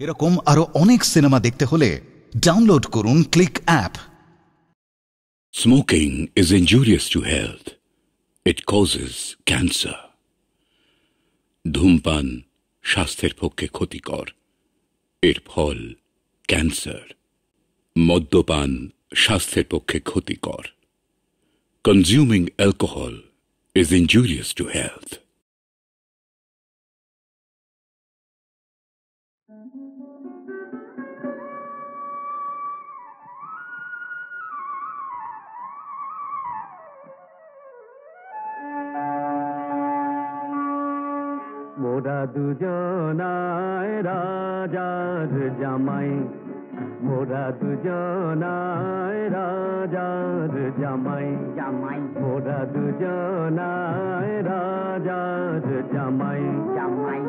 এরকম আরো অনেক সিনেমা দেখতে হলে ডাউনলোড করুন click app. Smoking is injurious to health. It causes cancer. ধূমপান স্বাস্থ্যের পক্ষে ক্ষতিকর, এর ফল ক্যান্সার। মদ্যপান স্বাস্থ্যের পক্ষে ক্ষতিকর। Consuming alcohol is injurious to health. মোরা দুজনায় রাজার জামাই, মোরা দুজনায় রাজার জামাই, জামাই মোরা দুজনায় রাজার জামাই, জামাই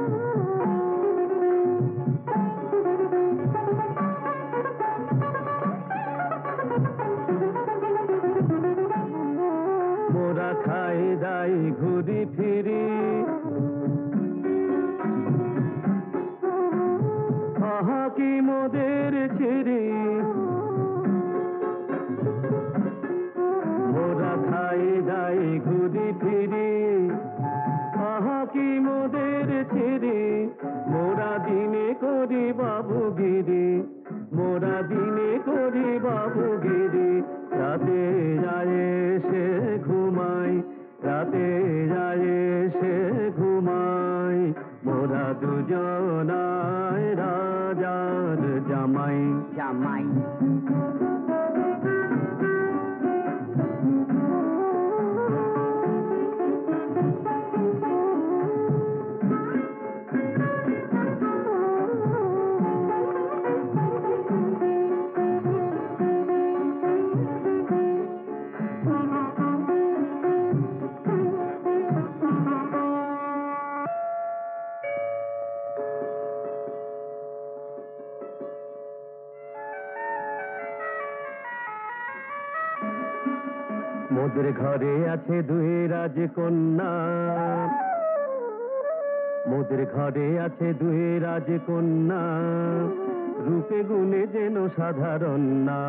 মোরা খাই দাই ঘুরি ফিরি, কি মোদের ছিরি, মোরা খাই দাই ঘুরি ফিরি, আহা কি মোদের ছিরি। মোরা দিনে করি বাবুগিরি, মোরা দিনে করি বাবুগিরি। রাতে যায় সে ঘুমাই, রাতে যায় সে ঘুমাই, মোরা দুজনায় রাজার জামাই, জামাই মোদের ঘরে আছে দুই রাজকন্যা, মোদের ঘরে আছে দুই রাজকন্যা। রূপে গুণে যেন সাধারণ না,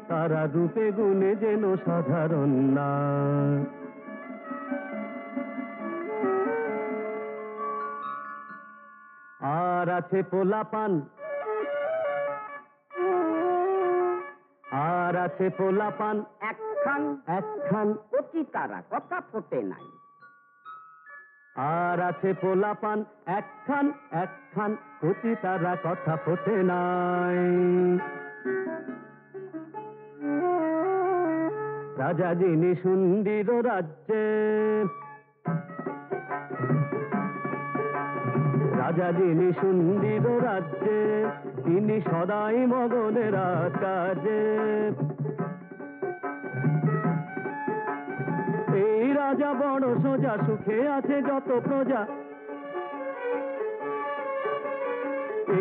তারা রূপে গুণে যেন সাধারণ না। আর আছে পোলাপান, আর আছে পোলাপান একখান, একখান অতি তারা কথা ফোটে নাই। আর আছে পোলাপান একখান, একখান অতি তারা কথা ফোটে নাই। রাজা যিনি সুন্দর রাজ্যে, রাজা যিনি সুন্দর রাজ্যে, তিনি সদাই মগনের কাজে। এই রাজা বড় সোজা, সুখে আছে যত প্রজা।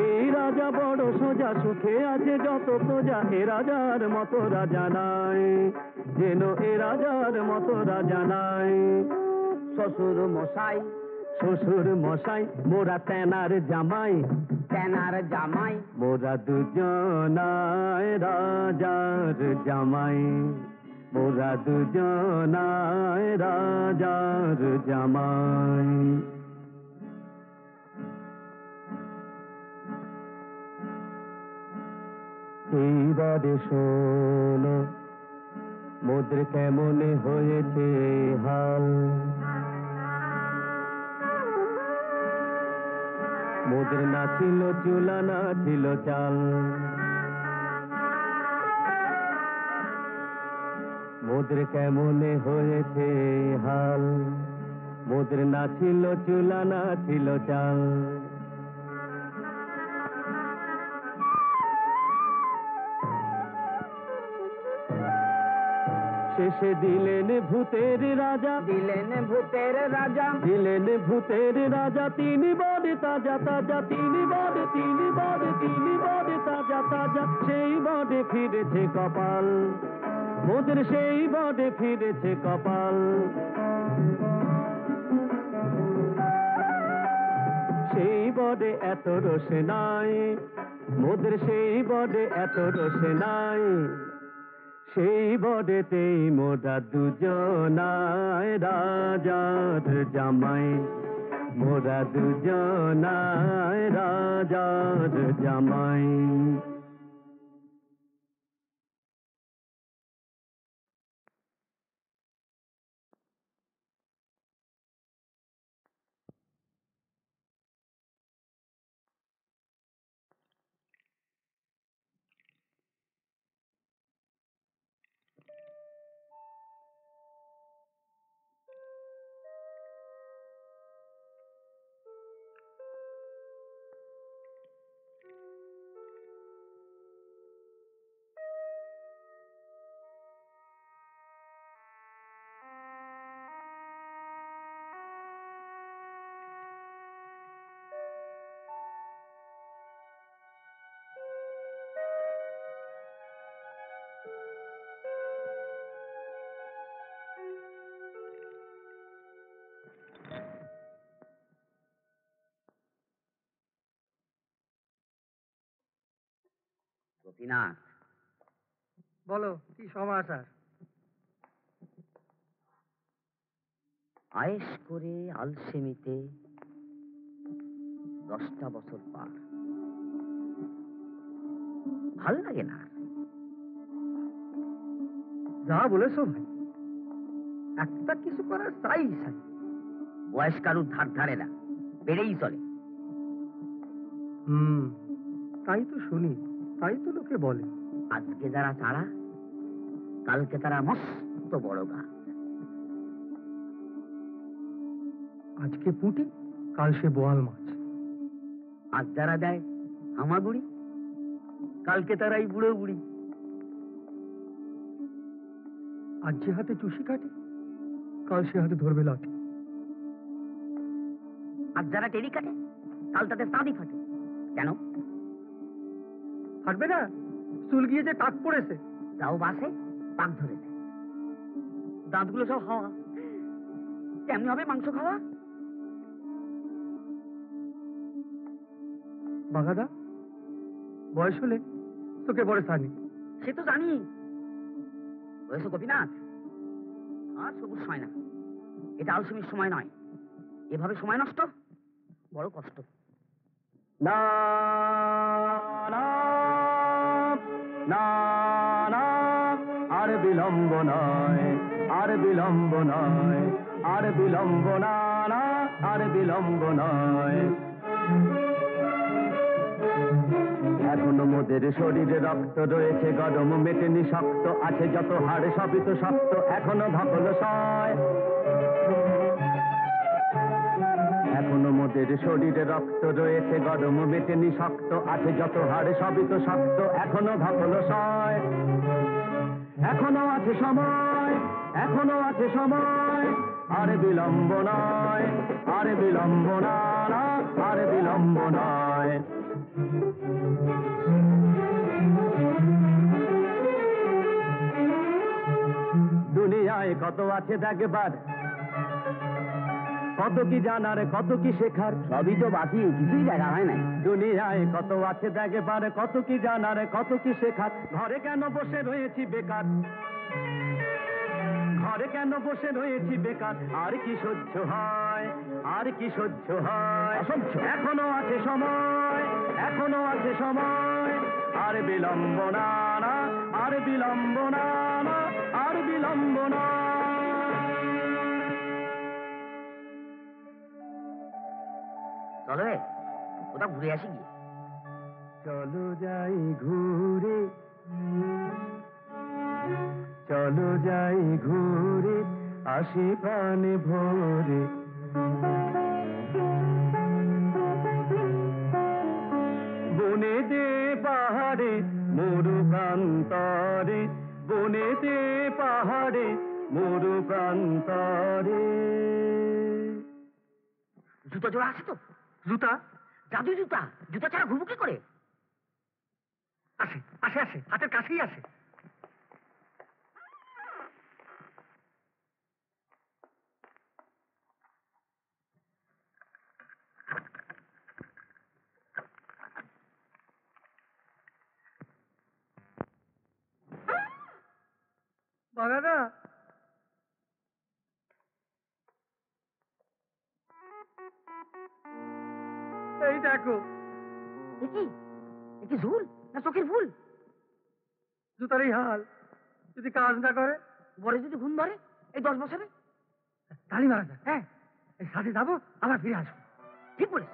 এই রাজা বড় সোজা, সুখে আছে যত প্রজা। এ রাজার মতো রাজা নাই, যেন এ রাজার মতো রাজা নাই। শ্বশুর মশাই, শ্বশুর মশাই মোরা তেনার জামাই, তেনার জামাই মোরা দুজনায় রাজার জামাই, মোরা দুজনায় রাজার জামাই। এইবারে শোনো মোদের কেমনে হয়েছে হাল। মোদের না ছিল চুলা, না ছিল চাল, মোদের কেমনে হয়েছে হাল। মোদের না ছিল চুলা, না ছিল চাল। শেষে দিলেন ভূতের রাজা, দিলেন ভূতের রাজা, দিলেন ভূতের রাজা। তিনি বড় তাজা তাজা, তিনি বড়, তিনি বড়, তিনি বড় তাজা তাজা। সেই বড়ে ফিরেছে কপাল, মোদের সেই বড়ে ফিরেছে কপাল। সেই বডে এত রসে নাই, মোদের সেই বডে এত রসে নাই, সেই বডেতেই মোরা দুজনায় রাজার জামাই, মোরা দুজনায় রাজার জামাই। গোপীনাথ, বলো কি সমাচার? আয়েশ করে আলসেমিতে 10টা বছর পার, ভাল লাগে না। যা বলেছো ভাই, একটা কিছু করার চাই চাই। বয়স কারুর ধার ধারে না, বেড়েই চলে। তাই তো শুনি, তাই তো লোকে বলে। আজকে যারা চারা, কালকে তারা মস্ত বড় গাছ। আজকে পুঁটি, কাল সে বোয়াল মাছ। আজ যারা দেয় হামাগুড়ি, কালকে তারাই বুড়ো বুড়ি। আজ যে হাতে চুষি কাটি, কাল সে হাতে ধরবে লাঠি। আজ যারা টেরি কাটে, কাল তাদের চাঁদি ফাটে। কেন ফাটবে না? চুল গিয়ে যে টাক পড়েছে। যাও বাসে পাক ধরেছে, দাঁতগুলো সব হাওয়া। কেমনি হবে মাংস খাওয়া? বাঘাদা, বয়স হলে তোকে বড় সানি। সে তো জানি। বয়স গোপীনাথ, আর সবুজ হয় না। এটা আলসেমির সময় নয়। এভাবে সময় নষ্ট বড় কষ্ট। না না না না, আর বিলম্ব নয়, আর বিলম্ব নয়, আর বিলম্ব না না, আর বিলম্ব নয়। এখনো মোদের শরীরে রক্ত রয়েছে গরম, মেটেনি শক্ত আছে যত হাড়, সবই তো শক্ত এখনো ধকল সয়। এখনো মোদের শরীরে রক্ত রয়েছে গরম, মেটেনি শক্ত আছে যত হাড়, সবই তো শক্ত এখনো ধকল সয়। এখনো আছে সময়, এখনো আছে সময়, আর বিলম্ব নয়, আর বিলম্ব না না, আর বিলম্ব নয়। দুনিয়ায় কত আছে দেখবার, কত কি জানার, কত কি শেখার, সবই তো বাকি, কিছুই দেখা হয় নাই। দুনিয়ায় কত আছে দেখবার, কত কি জানার, কত কি শেখার। ঘরে কেন বসে রয়েছি বেকার, ঘরে কেন বসে রয়েছি বেকার, আর কি সহ্য হয়, আর কি সহ্য হয়। অসহ্য। এখনো আছে সময়, এখনো আছে সময়, আর বিলম্ব না না, আর বিলম্ব না না, আর বিলম্ব না। চলো রে, কোথাও ঘুরে আসি গিয়ে। চলো যাই ঘুরে, চলো যাই ঘুরে আসি প্রাণে ভোরে। বনে দে পাহাড়ে মরু প্রান্তরে, বনে দে পাহাড়ে মরু প্রান্তরে। জুতো জোড়া আছে তো? জুতা জাদু জুতা, জুতা ছাড়া ঘুরবো কি করে? আসে আসে আসে, হাতের কাছেই আসে। হবে না? এই দেখো, কি ঝুল না চোখের ভুল? জুতারই হাল, যদি কাজ না করে। বরে যদি ঘুম ধরে এই 10 বছরে? তালি মারা যাক। হ্যাঁ, এই সাথে যাবো, আবার ফিরে আসবো। ঠিক বলেছ।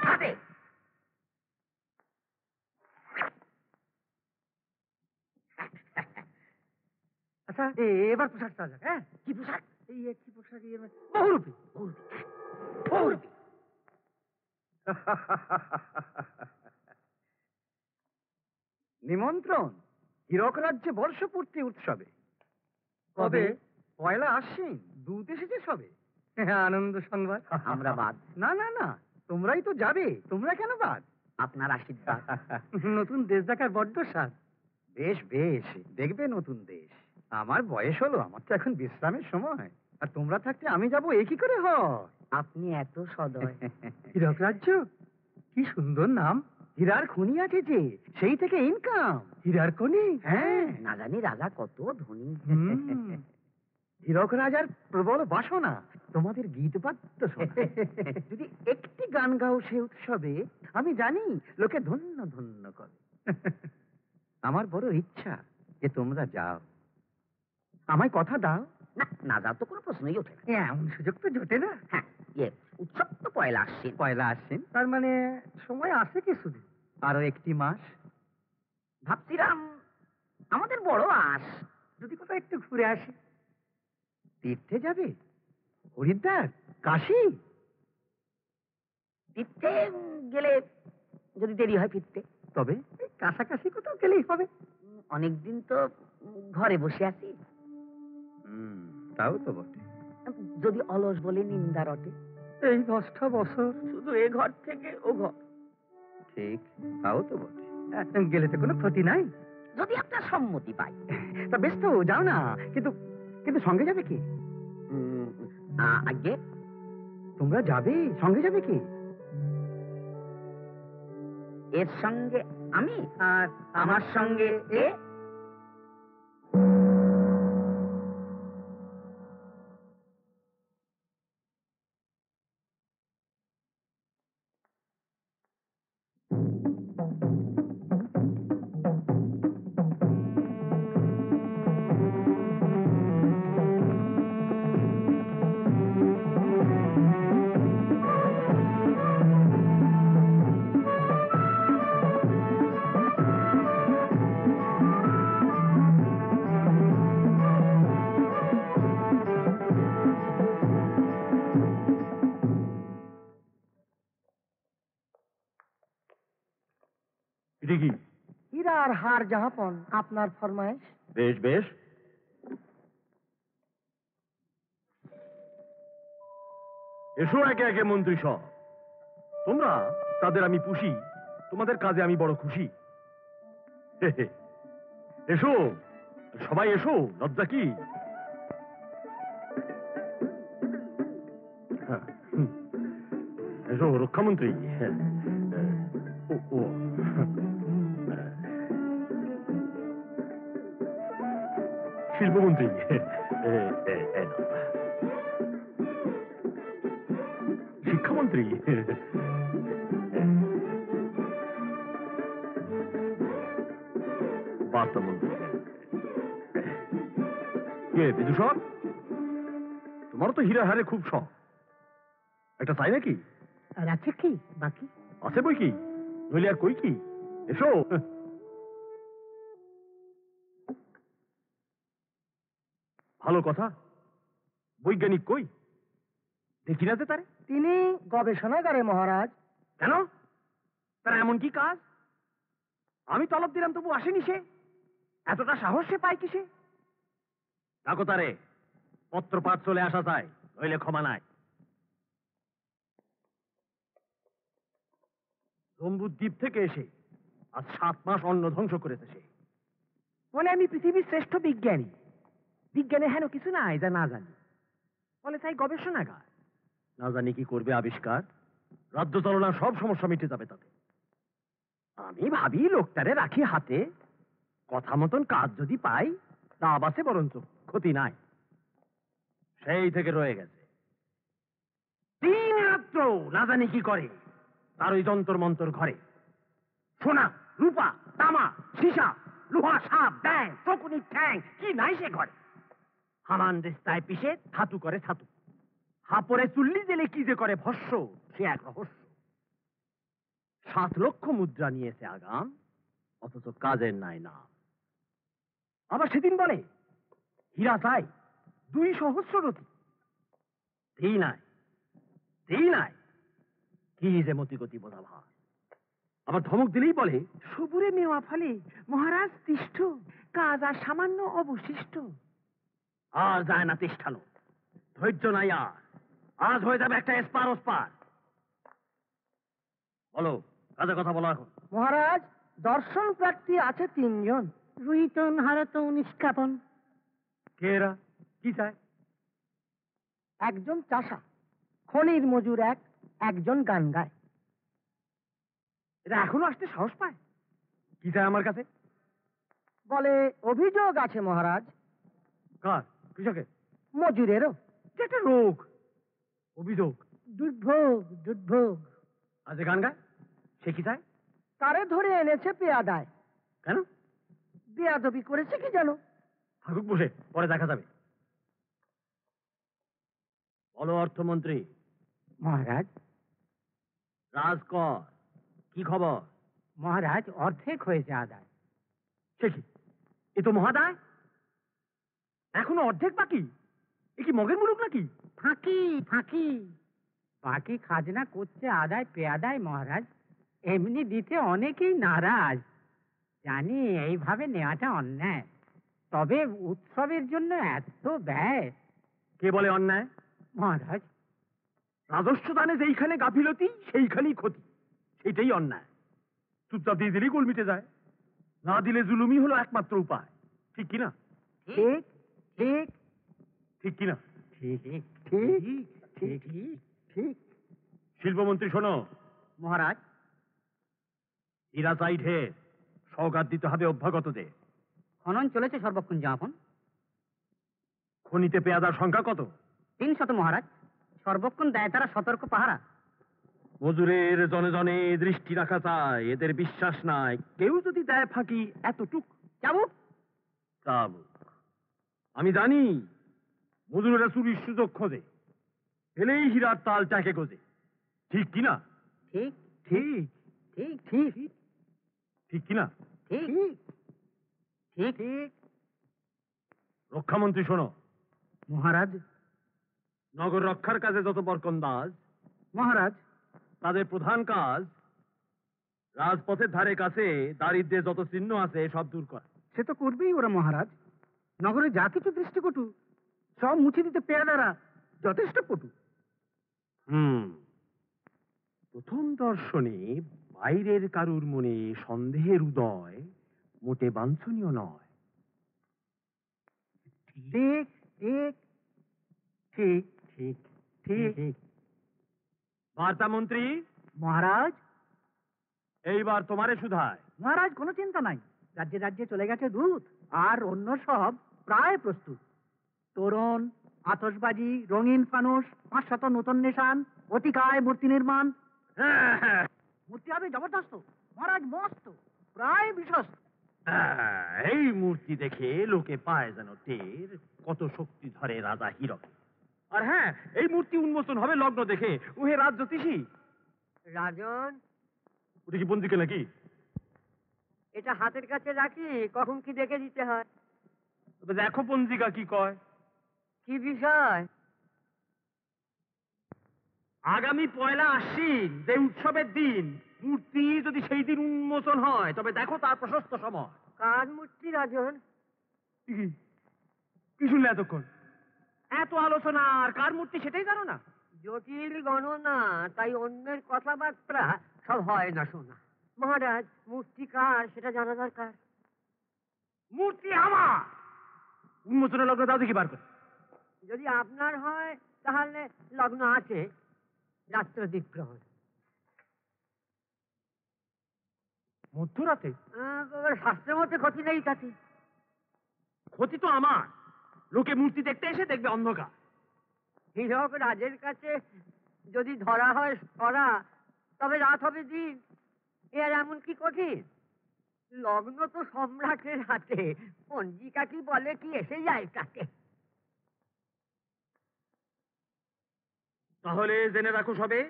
সাথে আচ্ছা, এবার পোশাক চাওয়া যাক। হ্যাঁ, কি পোশাক? এই কি পোশাক? বহুরূপী। বহুরূপী। নিমন্ত্রণ হীরক রাজ্যে বর্ষপূর্তি উৎসবে। কবে? পয়লা আশ্বিন, দূত এসেছে সবে। আনন্দ সংবাদ। আমরা বাদ। না না না, তোমরাই তো যাবে, তোমরা কেন বাদ? আপনার আশীর্বাদ। নতুন দেশ দেখার বড্ড স্বাদ। বেশ বেশ, দেখবে নতুন দেশ। আমার বয়স হলো, আমার তো এখন বিশ্রামের সময়। আর তোমরা থাকতে আমি যাব, এ কি করে হয়? আপনি এত সদয়। হীরক রাজ্য, কি সুন্দর নাম। হীরার খনি আছে যে, সেই থেকে ইনকাম। হীরার খনি? হ্যাঁ। না জানি রাজা কত ধনী। হীরক রাজার প্রবল বাসনা তোমাদের গীত বাদ্য শোনা। যদি একটি গান গাও সে উৎসবে, আমি জানি লোকে ধন্য ধন্য করে। আমার বড় ইচ্ছা যে তোমরা যাও, আমায় কথা দাও। না, না যাও তো কোনো প্রশ্নই ওঠে না। এমন সুযোগ তো জোটে না। হ্যাঁ, উৎসব তো পয়লা আশ্বিন। পয়লা আসছেন, তার মানে সময় আছে কিছুদিন, আরো একটি মাস। ভাবছিলাম আমাদের বড় আস যদি কোথাও একটু ঘুরে আসি। তীর্থে যাবে? হরিদ্বার, কাশী? তীর্থে গেলে যদি দেরি হয় ফিরতে। তবে এই কাছাকাছি কোথাও গেলেই হবে। অনেকদিন তো ঘরে বসে আছি। তাও তো বটে। যদি অলস বলে নিন্দা রটে। এই 10টা বছর শুধু এ ঘর থেকে ও ঘর। ঠিক, তাও তো বটে। গেলে তো কোনো ক্ষতি নাই, যদি আপনার সম্মতি পাই। তা বেশ তো, যাও না। কিন্তু কিন্তু সঙ্গে যাবে কি? আগে তোমরা যাবে, সঙ্গে যাবে কি? এর সঙ্গে আমি, আর আমার সঙ্গে এ। এটা কি? হীরার হার জাহাপন, আপনার ফরমায়েশ। বেশ বেশ, এসো একে একে মন্ত্রী সহ। তোমরা তাদের আমি পুষি, তোমাদের কাজে আমি বড় খুশি। এসো সবাই, এসো, লজ্জা কি? এসো রক্ষামন্ত্রী। ও ও শিল্পমন্ত্রী। শিক্ষামন্ত্রী। বার্তামন্ত্রী। কে বিদূষক? তোমার তো হীরা হারে খুব শখ, একটা তাই নাকি? আর আছে কি বাকি? আছে বই কি, নইলে আর কই কি? এসো। ভালো কথা, বৈজ্ঞানিক কই? দেখি না যে তারে। তিনি গবেষণাগারে মহারাজ। কেন? তার এমন কি কাজ? আমি তলব দিলাম তবু আসেনি সে। এতটা সাহস সে পায় কিসে? ডাকো তারে, পত্র পাঠ চলে আসা যায়, নইলে ক্ষমা নাই। জম্বুদ্বীপ থেকে এসে আজ 7 মাস অন্ন ধ্বংস করেছে সে। বলে আমি পৃথিবীর শ্রেষ্ঠ বিজ্ঞানী, বিজ্ঞানে হেন কিছু নাই যা না জানি, বলে তাই গবেষণাগার। না জানি কি করবে আবিষ্কার, রাজ্য চালনা সব সমস্যা মিটে যাবে তাতে। আমি ভাবি লোকটারে রাখি হাতে, কথা মতন কাজ যদি পাই লাভ আছে, বরঞ্চ ক্ষতি নাই। সেই থেকে রয়ে গেছে, দিন রাত্র না জানি কি করে তার ওই যন্তর মন্তর ঘরে। সোনা, রূপা, তামা, সীসা, লোহা, সাপ, ব্যাং, শকুনি, ঠ্যাং, কি নাই সে ঘরে। হামান রেস্তায় পিষে ছাতু করে ছাতু, হাপরে চুল্লি জেলে কি যে করে ভস্য, সে এক রহস্য। 7 লক্ষ মুদ্রা নিয়েছে আগাম, অথচ কাজের নাই নাম। আবার সেদিন বলে হীরা চাই 2 সহস্ররতি, দিই নাই, দিই নাই, কি যে মতিগতি বোঝা ভার। আবার ধমক দিলেই বলে সবুরে মেওয়া ফলে মহারাজ তিষ্ঠ, কাজ আর সামান্য অবশিষ্ট। আর যায় না তিষ্ঠানো, ধৈর্য নাই আর, আজ হয়ে যাবে একটা এসপার ওসপার। বলো, কাজে কথা বলো এখন। মহারাজ, দর্শন প্রার্থী আছে 3 জন, রুহিতন, হারতন, নিষ্কাপন। কে এরা, কি চায়? একজন চাষা, খনির মজুর একজন গান গায়। এরা এখনো আসতে সাহস পায়? কি চায় আমার কাছে? বলে অভিযোগ আছে মহারাজ। কার? কৃষকের? মজুরেরও। যে একটা রোগ, অভিযোগ। দুর্ভোগ, দুর্ভোগ। আজ গান গায়, সে কি চায়? তারে ধরে এনেছে পেয়াদায়। কেন? বেয়াদবি করেছে কি জানো? থাকুক বসে, পরে দেখা যাবে। বলো অর্থমন্ত্রী। মহারাজ, রাজকর, কি খবর? মহারাজ, অর্ধেক হয়েছে আদায়। সে কি, এ তো মহাদায়, এখনো অর্ধেক বাকি। এ কি মগের মুলুক নাকি? ফাঁকি, ফাঁকি। বাকি খাজনা করছে আদায় পেয়াদায় মহারাজ, এমনি দিতে অনেকেই নারাজ। জানি এইভাবে নেওয়াটা অন্যায়, তবে উৎসবের জন্য এত ব্যয়। কে বলে অন্যায়? মহারাজ, রাজস্ব দানে যেইখানে গাফিলতি সেইখানেই ক্ষতি, সেটাই অন্যায়। চুপচাপ দিয়ে দিলেই গোল মিটে যায়, না দিলে জুলুমি হলো একমাত্র উপায়। ঠিক কিনা? ঠিক, ঠিক, ঠিক কিনা? ঠিক ঠিক, ঠিক, ঠিক। শিল্পমন্ত্রী শোনো। মহারাজ, হীরা চাই ঢের, সওগাত দিতে হবে অভ্যাগতদের। খনন চলেছে সর্বক্ষণ যাপন। খনিতে পেয়াদার সংখ্যা কত? 300 মহারাজ, সর্বক্ষণ দেয় তারা সতর্ক পাহারা। মজুরের জনে জনে দৃষ্টি রাখা চায়, এদের বিশ্বাস নাই কেউ যদি দেয় ফাঁকি এতটুক চাবুক। চাবুক। আমি জানি মজুরেরা চুরির সুযোগ খোঁজে, পেলেই হীরার তাল চাকে গোজে। ঠিক কিনা? ঠিক, ঠিক, ঠিক, ঠিক, ঠিক কিনা? ঠিক, ঠিক, ঠিক। রক্ষামন্ত্রী শোনো। মহারাজ, নগর রক্ষার কাজে যত বরকন্দাজ, মহারাজ, তাদের প্রধান কাজ রাজপথের ধারে কাছে দারিদ্র্যের যত চিহ্ন আছে সব দূর করা। সে তো করবেই ওরা মহারাজ। নগরে যা কিছু দৃষ্টিকটু সব মুছে দিতে পেয়াদারা যথেষ্ট পটু। প্রথম দর্শনে বাইরের কারুর মনে সন্দেহের উদয় মোটে বাঞ্ছনীয় নয়। ঠিক, ঠিক, ঠিক, ঠিক, ঠিক। বার্তা মন্ত্রী, মহারাজ, এইবার তোমারে শুধায়। মহারাজ, কোনো চিন্তা নাই। রাজ্যে রাজ্যে চলে গেছে দূত, আর অন্য সব প্রায় প্রস্তুত। তোরণ, আতশবাজি, রঙিন ফানুস, 500 নতুন নিশান, অতিকায় মূর্তি নির্মাণ। মূর্তি হবে জবরদস্ত মহারাজ, মস্ত, প্রায় বিশ্বস্ত। এই মূর্তি দেখে লোকে পায় যেন টের কত শক্তি ধরে রাজা হীরক। আর হ্যাঁ, এই মূর্তি উন্মোচন হবে লগ্ন দেখে, ওহে রাজ জ্যোতিষী। রাজন, ওটা কি পঞ্জিকা নাকি? এটা হাতের কাছে রাখি, কখন কি দেখে দিতে হয়। তবে দেখো পঞ্জিকা কি কয়। কি বিষয়? আগামী 1 আশ্বিন যে উৎসবের দিন, মূর্তি যদি সেই দিন উন্মোচন হয় তবে দেখো তার প্রশস্ত সময়। কার মূর্তি রাজন? কি শুনলে এতক্ষণ? এত আলোচনা, আর কার মূর্তি সেটাই জানো না? জটিল গণনা, তাই অন্যের কথাবার্তা সব হয় না শোনা। মহারাজ, মূর্তি কার সেটা জানা দরকার। মূর্তি আমার। উন্মোচনের লগ্ন দাও দেখি বার করে। যদি আপনার হয় তাহলে লগ্ন আছে, রাত্র দিগ্রহণ। মধ্যরাতে? শাস্ত্রের মধ্যে ক্ষতি নেই তাতে। ক্ষতি তো আমার, লোকে মূর্তি দেখতে এসে দেখবে অন্ধকার। হীরক রাজের কাছে যদি ধরা হয় সরা, তবে রাত হবে দিন। এর এমন কি কঠিন? লগ্ন তো সম্রাটের হাতে, পঞ্জিকা কি বলে কি এসে যায় তাতে। তাহলে জেনে রাখো সবে,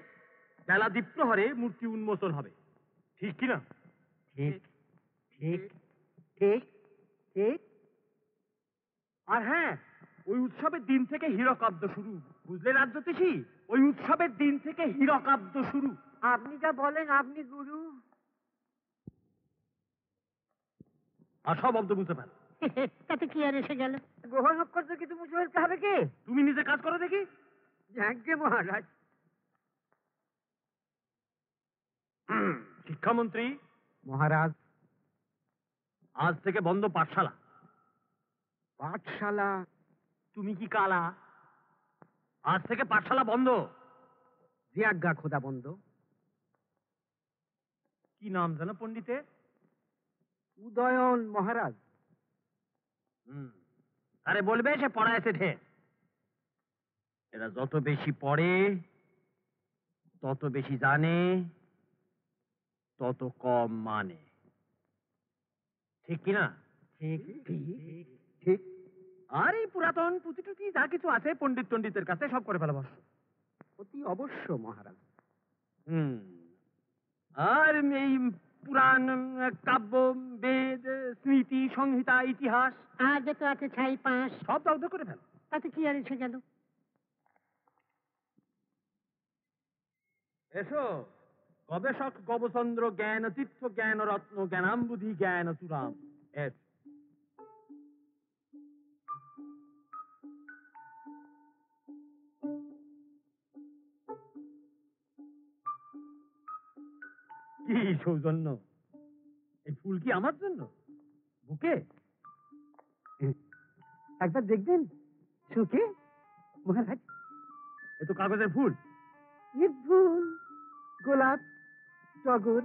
বেলা দ্বীপ্রহরে মূর্তি উন্মোচন হবে, ঠিক কিনা? ঠিক ঠিক ঠিক ঠিক। আর হ্যাঁ, ওই উৎসবের দিন থেকে হীরকাব্দ শুরু, বুঝলে রাজ্যতীশী? ওই উৎসবের দিন থেকে হীরকাব্দ শুরু। আপনি যা বলেন আপনি গুরু। আর সব অব্দ মুছে ফেল। তাতে কি আর এসে গেল? গ্রহ নক্ষত্র কিছু মুছে ফেলতে হবে কি? তুমি নিজে কাজ করো দেখি। যাজ্ঞে মহারাজ। শিক্ষামন্ত্রী মহারাজ। আজ থেকে বন্ধ পাঠশালা। পাঠশালা? তুমি কি কালা? আজ থেকে পাঠশালা বন্ধ। যে আজ্ঞা খোদা বন্ধ। কি নাম জানো পণ্ডিতে? উদয়ন মহারাজ। আরে বলবে সে পড়ায় ঠে। এরা যত বেশি পড়ে, তত বেশি জানে, তত কম মানে, ঠিক কিনা? ঠিক ঠিক ঠিক। আর এই পুরাতন পুঁথি টুথি যা কিছু আছে পণ্ডিত টণ্ডিতের কাছে সব করে ফেলা বস। অতি অবশ্য মহারাজ। আর এই পুরাণ, কাব্য, বেদ, স্মৃতি, সংহিতা, ইতিহাস আর যত আছে ছাই পাঁচ, সব দগ্ধ করে ফেল। তাতে কি আর এসে গেল? এসো গবেষক গবচন্দ্র জ্ঞান তীর্থ জ্ঞান রত্ন জ্ঞানাম্বুধি জ্ঞান চূড়াম। এস। কি সৌজন্য! এই ফুল কি আমার জন্য? বুকে? একবার দেখবেন সুখে মহারাজ। এ তো কাগজের ফুল। নির্ভুল, গোলাপ, টগর,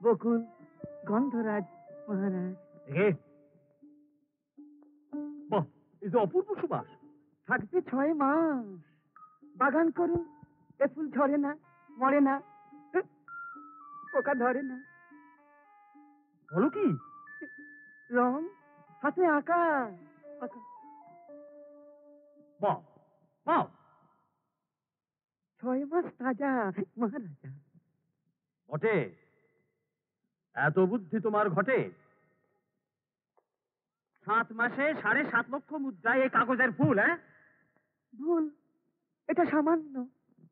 বকুল, গন্ধরাজ মহারাজ। বাহ, এই যে অপূর্ব সুবাস। থাকবে 6 মাস। বাগান করুন, এ ফুল ঝরে না, মরে না, পোকা ধরে না। বলো কি? রং হাতে আঁকা। বাহ বাহ, 6 মাস তাজা মহারাজা। বটে, এত বুদ্ধি তোমার ঘটে। 7 মাসে 7.5 লক্ষ মুদ্রায় এই কাগজের ফুল। হ্যাঁ, ভুল, এটা সামান্য,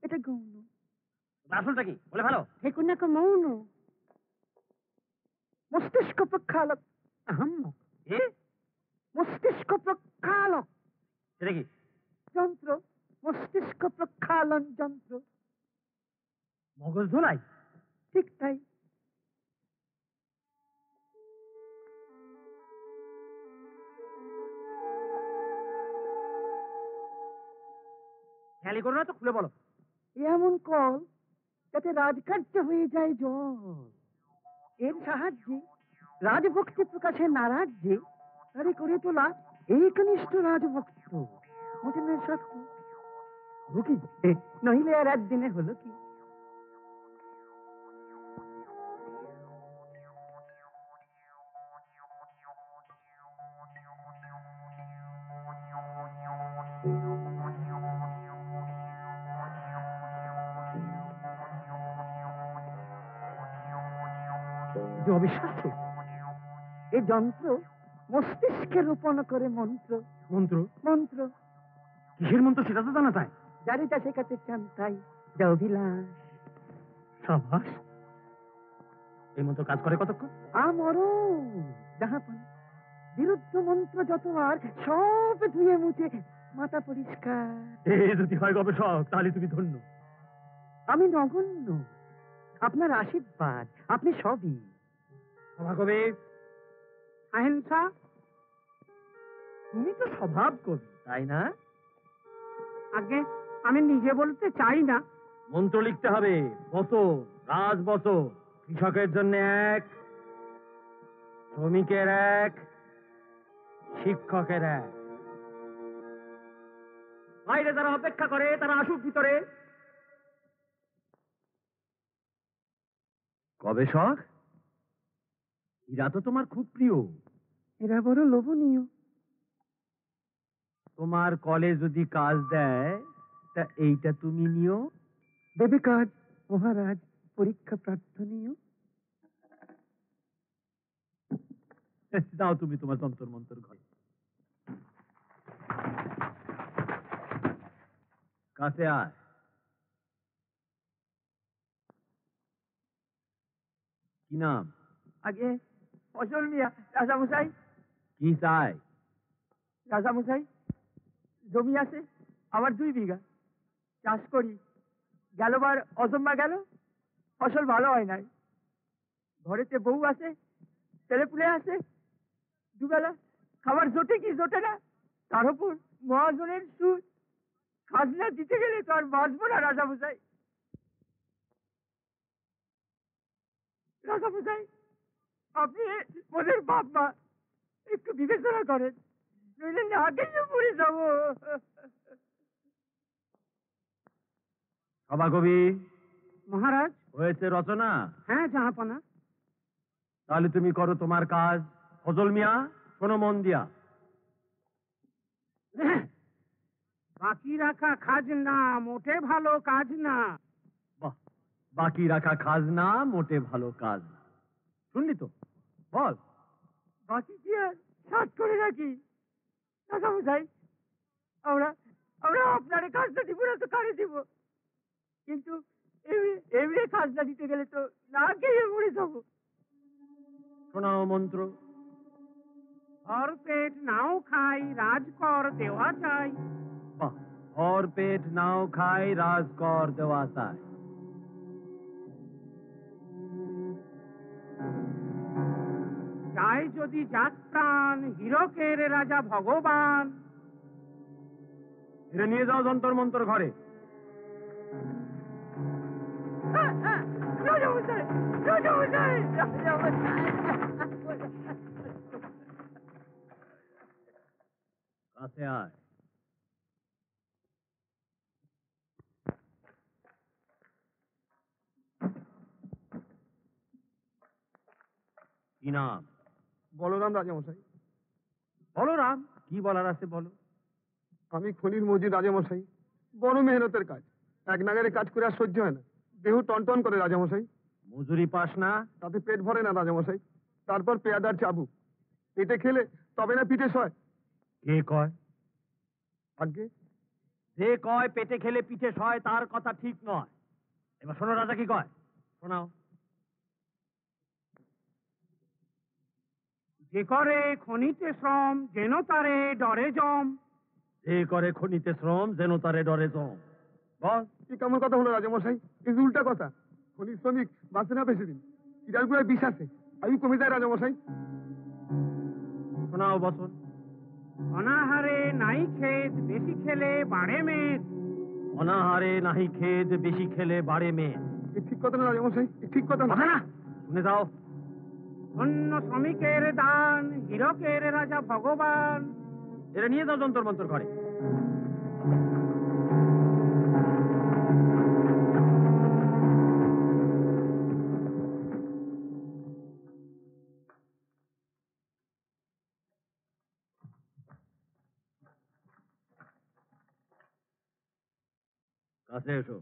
এটা গৌণ। আসলটা কি বলে ভালো? ঠেকুনাকে মৌন। মস্তিষ্ক প্রক্ষালক। আহাম্মক। মস্তিষ্ক প্রক্ষালক সেটা কি? যন্ত্র, মস্তিষ্ক প্রক্ষালন যন্ত্র। মগজ ধোলাই? ঠিক তাই। খেয়ালি করো না তো, খুলে বলো। এমন কল যাতে রাজকার্য হয়ে যায় জল। এর সাহায্যে রাজভক্তি প্রকাশে নারাজ্যে তারে করে তোলা একনিষ্ঠ রাজভক্ত। মোটে না সত্য? রুকি নইলে আর একদিনে হলো কি? যে অবিশ্বাস্য, এই যন্ত্র মস্তিষ্কে রোপণ করে মন্ত্র। মন্ত্র? মন্ত্র কিসের মন্ত্র সেটা তো জানা যায়। যারে যা শেখাতে চান তাই, যা অভিলাষ। সাবাস। এই মন্ত্র কাজ করে কতক্ষণ? আমরো যাহা পান বিরুদ্ধ মন্ত্র যত আর সব ধুয়ে মুছে মাথা পরিষ্কার। এ যদি হয় গবেষক, তাহলে তুমি ধন্য। আমি নগণ্য, আপনার আশীর্বাদ, আপনি সবই। সভাকবি আহেনসা, তুমি তো স্বভাব কবি, তাই না? আগে আমি নিজে বলতে চাই না। মন্ত্র লিখতে হবে। বছর, রাজ বছর, কৃষকের জন্য 1, শ্রমিকের এক, শিক্ষকের এক। বাইরে যারা অপেক্ষা করে তারা আসুক ভিতরে। গবেষক, এরা তো তোমার খুব প্রিয়। এরা বড় লোভনীয়। তোমার কলে যদি কাজ দেয় তা এইটা তুমি নিও। দেবে কাজ মহারাজ, পরীক্ষা প্রার্থনীয়। দাও তুমি তোমার যন্তর মন্তর ঘরে। কাছে আয়। কি নাম? আগে ফসল মিয়া। রাজামশাই, কি চাই? রাজামশাই, জমি আছে আমার 2 বিঘা, চাষ করি। গেলবার অজম্মা গেল, ফসল ভালো হয় নাই। ঘরেতে বউ আছে, ছেলে পুলে আছে, দুবেলা খাবার জোটে কি জোটে না, তার উপর মহাজনের সুদ। খাজনা দিতে গেলে তো আর বাঁচবো না রাজামশাই। রাজামশাই, আপনি ওদের বাপ মা একটু বিবেচনা করেন, নইলে না খেয়ে মরে যাবো। সভাকবি মহারাজ। হয়েছে রচনা? হ্যাঁ জাহাপনা। তাহলে তুমি করো তোমার কাজ। ফজল মিয়া, শোনো মন দিয়া। বাকি রাখা খাজনা মোটে ভালো কাজ না। বাহ, বাকি রাখা খাজনা মোটে ভালো কাজ না। শুনলি তো, বল। বাকি কি আর সাত করে রাখি রাজামশাই? আমরা আমরা আপনার কাজটা দিব না তো কারে দিব? কিন্তু এমনি কাজটা দিতে গেলে তো না খেয়ে মরে যাবো। শোনাও মন্ত্র। আর পেট নাও খাই, রাজকর দেওয়া চাই। বাহ, ভর পেট নাও খাই, রাজকর দেওয়া চাই। চাই যদি যাক প্রাণ, হীরকের রাজা ভগবান। এটা নিয়ে যাও যন্তর মন্তর ঘরে। রাজামশাই, রাজামশাই, রাজামশাই। কাছে আয়। কি নাম? বলরাম রাজামশাই। বলরাম, কি বলার আছে বলো। আমি খনির মজুর রাজামশাই। বড় মেহনতের কাজ, এক নাগারে কাজ করে আর সহ্য হয় না, দেহ টনটন করে রাজামশাই। মজুরি পাস না? তাতে পেট ভরে না রাজামশাই। তারপর পেয়াদার চাবু পেটে খেলে তবে না পিঠে সয়। কে কয়? আগে যে কয় পেটে খেলে পিঠে সয় তার কথা ঠিক নয়। এবার শোনো রাজা কি কয়, শোনাও। যে করে খনিতে শ্রম, যেন তারে ডরে জম। যে করে খনিতে শ্রম, যেন তারে ডরে জম। বল। কি কেমন কথা হলো রাজামশাই? এই যে উল্টা কথা। খনির শ্রমিক বাঁচে না বেশি দিন, চিরালগুলোয় বিষ আছে, আয়ু কমে যায় রাজামশাই। শোনাও বচন। অনাহারে নাই খেত, বেশি খেলে বাড়ে মেদ। অনাহারে নাহি খেদ, বেশি খেলে বাড়ে মেদ। এ ঠিক কথা না রাজামশাই, এ ঠিক কথা না। শুনে যাও। অন্য শ্রমিকের দান, হীরকের রাজা ভগবান। এটা নিয়ে যাও যন্তর মন্তর ঘরে। কাছে এসো।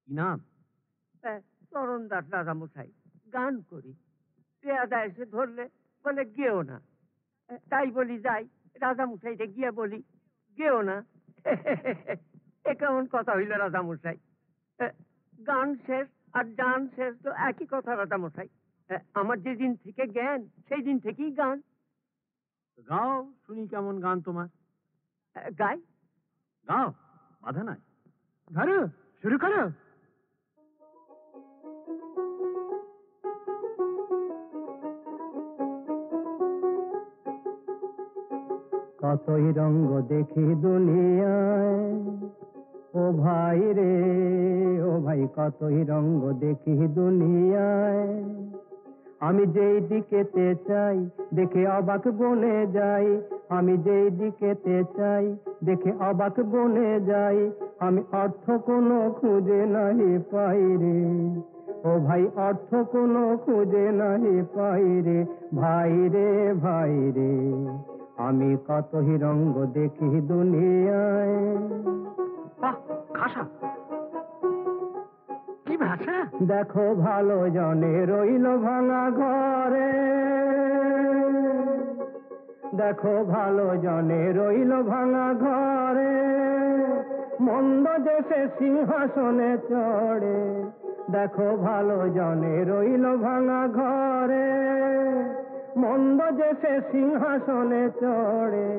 কি নাম? চরণ দাস রাজামশাই। গান করি, পেয়াদা এসে ধরলে বলে গেও না, তাই বলি যাই। রাজামশাইটা গিয়ে বলি গেও না। এ কেমন কথা হইল রাজামশাই? গান শেষ আর গান শেষ তো একই কথা রাজামশাই। আমার যেদিন থেকে জ্ঞান সেই দিন থেকেই গান। গাও শুনি কেমন গান তোমার। গাই। গাও, বাধা নাই। ধরো, শুরু করো। কতই রঙ্গ দেখি দুনিয়ায়, ও ভাই রে ও ভাই কতই রঙ্গ দেখি দুনিয়ায়। আমি যেই দিকেতে চাই দেখে অবাক বনে যাই, আমি যেই দিকেতে চাই দেখে অবাক বনে যাই। আমি অর্থ কোনো খুঁজে নাহি পাই রে, ও ভাই অর্থ কোনো খুঁজে নাহি পাই রে, ভাই রে ভাই রে আমি কতই রঙ্গ দেখি দুনিয়ায়। বাহ, খাসা কি ভাষা! দেখো ভালো জনে রইল ভাঙা ঘরে, দেখো ভালো জনে রইল ভাঙা ঘরে, মন্দ দেশে সিংহাসনে চড়ে। দেখো ভালো জনে রইল ভাঙা ঘরে, মন্দ দেশে সিংহাসনে চড়ে।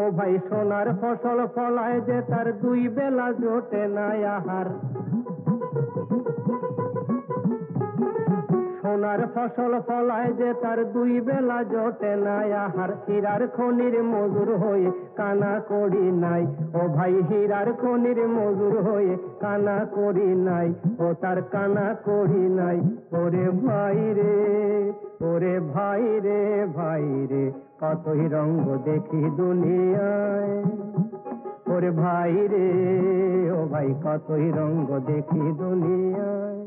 ও ভাই সোনার ফসল ফলায় যে তার দুই বেলা জোটে না আহার, সোনার ফসল ফলায় যে তার দুই বেলা জোটে না আহার। হীরার খনির মজুর হয়ে কানা করি নাই, ও ভাই হীরার খনির মজুর হয়ে কানা করি নাই, ও তার কানা করি নাই। ওরে ভাই রে ওরে ভাই রে ভাই রে কতই রঙ্গ দেখি দুনিয়ায়, ওরে ভাই রে ও ভাই কতই রঙ্গ দেখি দুনিয়ায়।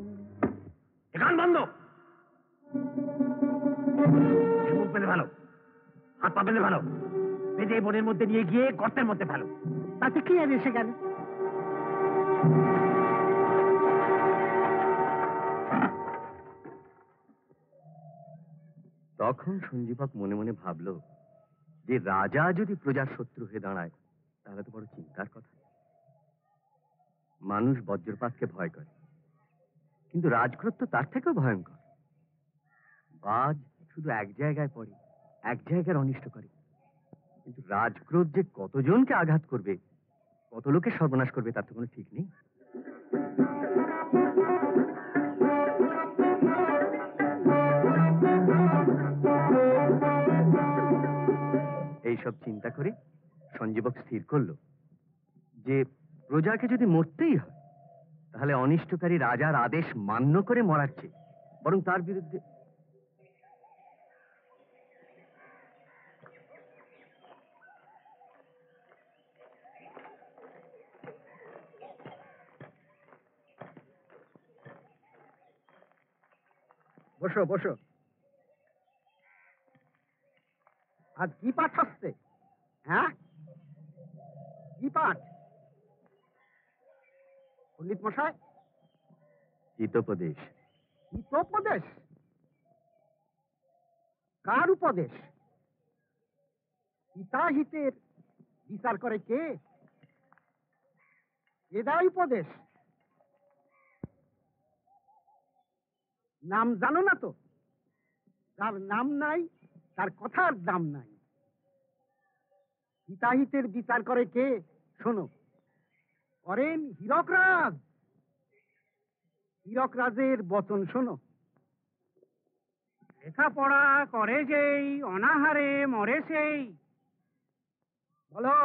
গান বন্ধ, মুখ পেলে ভালো, হাত পা পেলে ভালো, বেঁধে বনের মধ্যে নিয়ে গিয়ে গর্তের মধ্যে ফেলো। তাতে কি আর এসে গেল? তখন সঞ্জীবক মনে মনে ভাবল যে রাজা যদি প্রজার শত্রু হয়ে দাঁড়ায় তাহলে তো বড় চিন্তার কথা। মানুষ বজ্রপাতকে ভয় করে, কিন্তু রাজক্রোধ তো তার থেকেও ভয়ঙ্কর। বাজ শুধু এক জায়গায় পড়ে, এক জায়গার অনিষ্ট করে, কিন্তু রাজক্রোধ যে কতজনকে আঘাত করবে, কত লোকের সর্বনাশ করবে তার তো কোনো ঠিক নেই। এইসব চিন্তা করে সঞ্জীবক স্থির করল যে প্রজাকে যদি মরতেই হয় তাহলে অনিষ্টকারী রাজার আদেশ মান্য করে মরার চেয়ে বরং তার বিরুদ্ধে। বসো বসো। আজ কি পাঠ হচ্ছে? হ্যাঁ, কি পাঠ? পণ্ডিত মশাই, হিতোপদেশ। হিতোপদেশ? কার উপদেশ? হিতাহিতের বিচার করে কে? কে দেয় উপদেশ? নাম জানো না তো? যার নাম নাই তার কথার দাম নাই। হিতাহিতের বিচার করে কে? শোনো, করেন হীরকরাজ। হীরকরাজের বচন শোনো। লেখাপড়া করে যেই অনাহারে মরে সেই। বলো,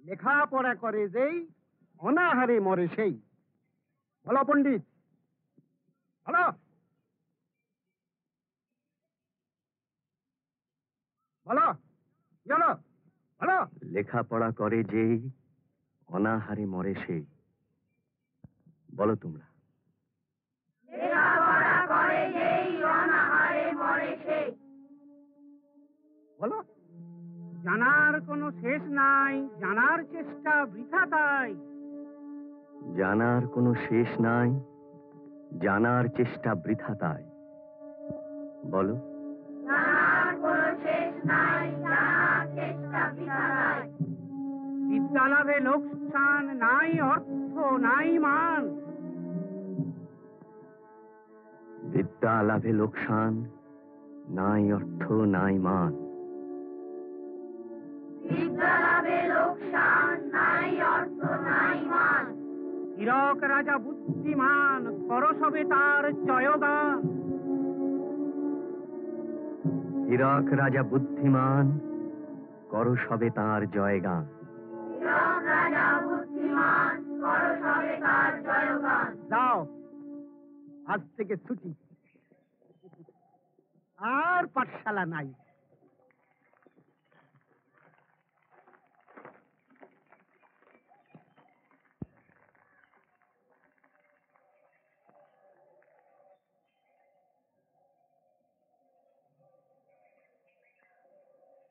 লেখাপড়া করে যেই অনাহারে মরে সেই। বলো পণ্ডিত, বলো। বলো, বলো, বলো। লেখাপড়া করে যেই অনাহারে মরে সেই। বলো তোমরা। লেখাপড়া করে যেই অনাহারে মরে সেই। বলো। জানার কোনো শেষ নাই, জানার চেষ্টা বৃথা তাই। জানার কোনো শেষ নাই, জানার চেষ্টা বৃথা তাই। বলো। জানার কোনো শেষ নাই, জানার চেষ্টা বৃথা তাই। বিদ্যা লাভে লোকসান নাই, অর্থ নাই মান। বিদ্যা লাভে লোকসান নাই, অর্থ নাই মান। বিদ্যা লাভে লোকসান নাই, অর্থ নাই মান। হীরক রাজা বুদ্ধিমান, করসবে তার জয়গান। হীরক রাজা বুদ্ধিমান, করো সবে তাঁর জয়গান। হীরক রাজা বুদ্ধিমান, করো সবে তার জয়গান। যাও, আজ থেকে ছুটি, আর পাঠশালা নাই।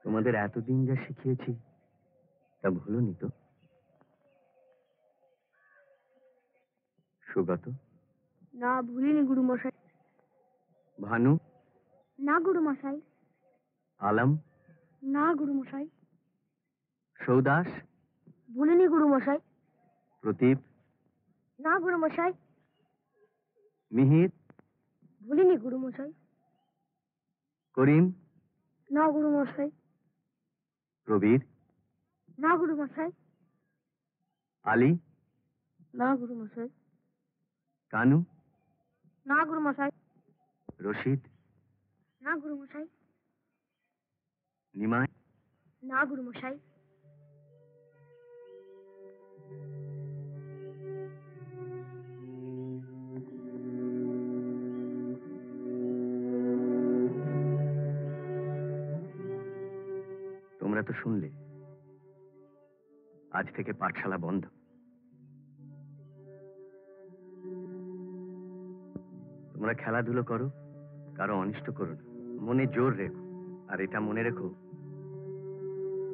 তোমাদের এতদিন যা শিখিয়েছি তা ভুলোনি তো? সুগত? না, ভুলিনি গুরুমশাই। ভানু? না গুরুমশাই। আলম? না গুরুমশাই। সৌদাস? ভুলিনি গুরুমশাই। প্রদীপ? না গুরুমশাই। মিহির? ভুলিনি গুরুমশাই। করিম? না গুরুমশাই। প্রবীর? না গুরুমশাই। আলী? না গুরুমশাই। কানু? না গুরুমশাই। রশিদ? না গুরুমশাই। নিমাই? না গুরুমশাই। তোমরা তো শুনলে, আজ থেকে পাঠশালা বন্ধ। তোমরা খেলাধুলো করো, কারো অনিষ্ট করো না, মনে জোর রেখো। আর এটা মনে রেখো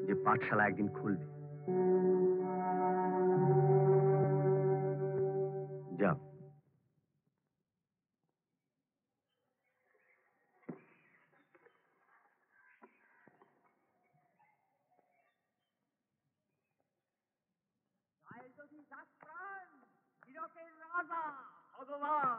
যে পাঠশালা একদিন খুলবে। যাও। হীরকের রাজা ভগবান,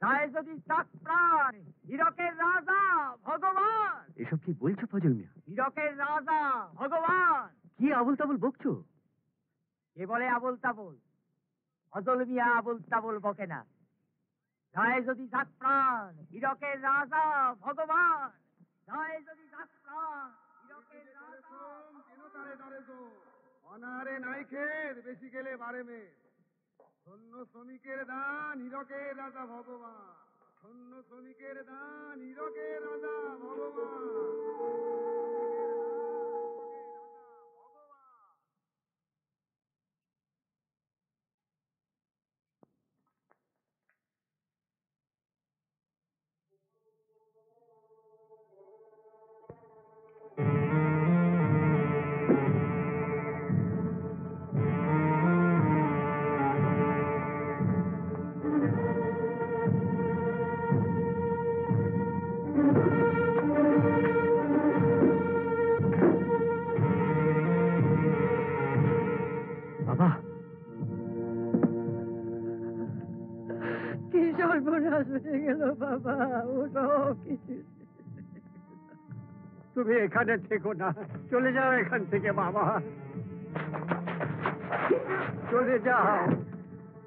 যায় যদি চাক প্রাণ, হীরকের রাজা ভগবান। এসব কি বলছো ফজল মিয়া? হীরকের রাজা ভগবান। কি আবল তাবল বকছো? কে বলে আবল তাবল? ফজল মিয়া আবল তাবল বকে না। যায় যদি চাক প্রাণ, হীরকের রাজা ভগবান। যায় যদি চাক প্রাণ, হীরকের রাজা। অনারে নাই খের, বেশি গেলে বারে মেয়ে। ধন্য শ্রমিকের দান, হীরকের রাজা ভগবান। ধন্য শ্রমিকের দান, হীরকের রাজা ভগবান। বাবা, কি সর্বনাশ হয়ে গেল বাবা, ও সব কিছু। তুমি এখানে থেকো না, চলে যাও এখান থেকে বাবা, চলে যাও।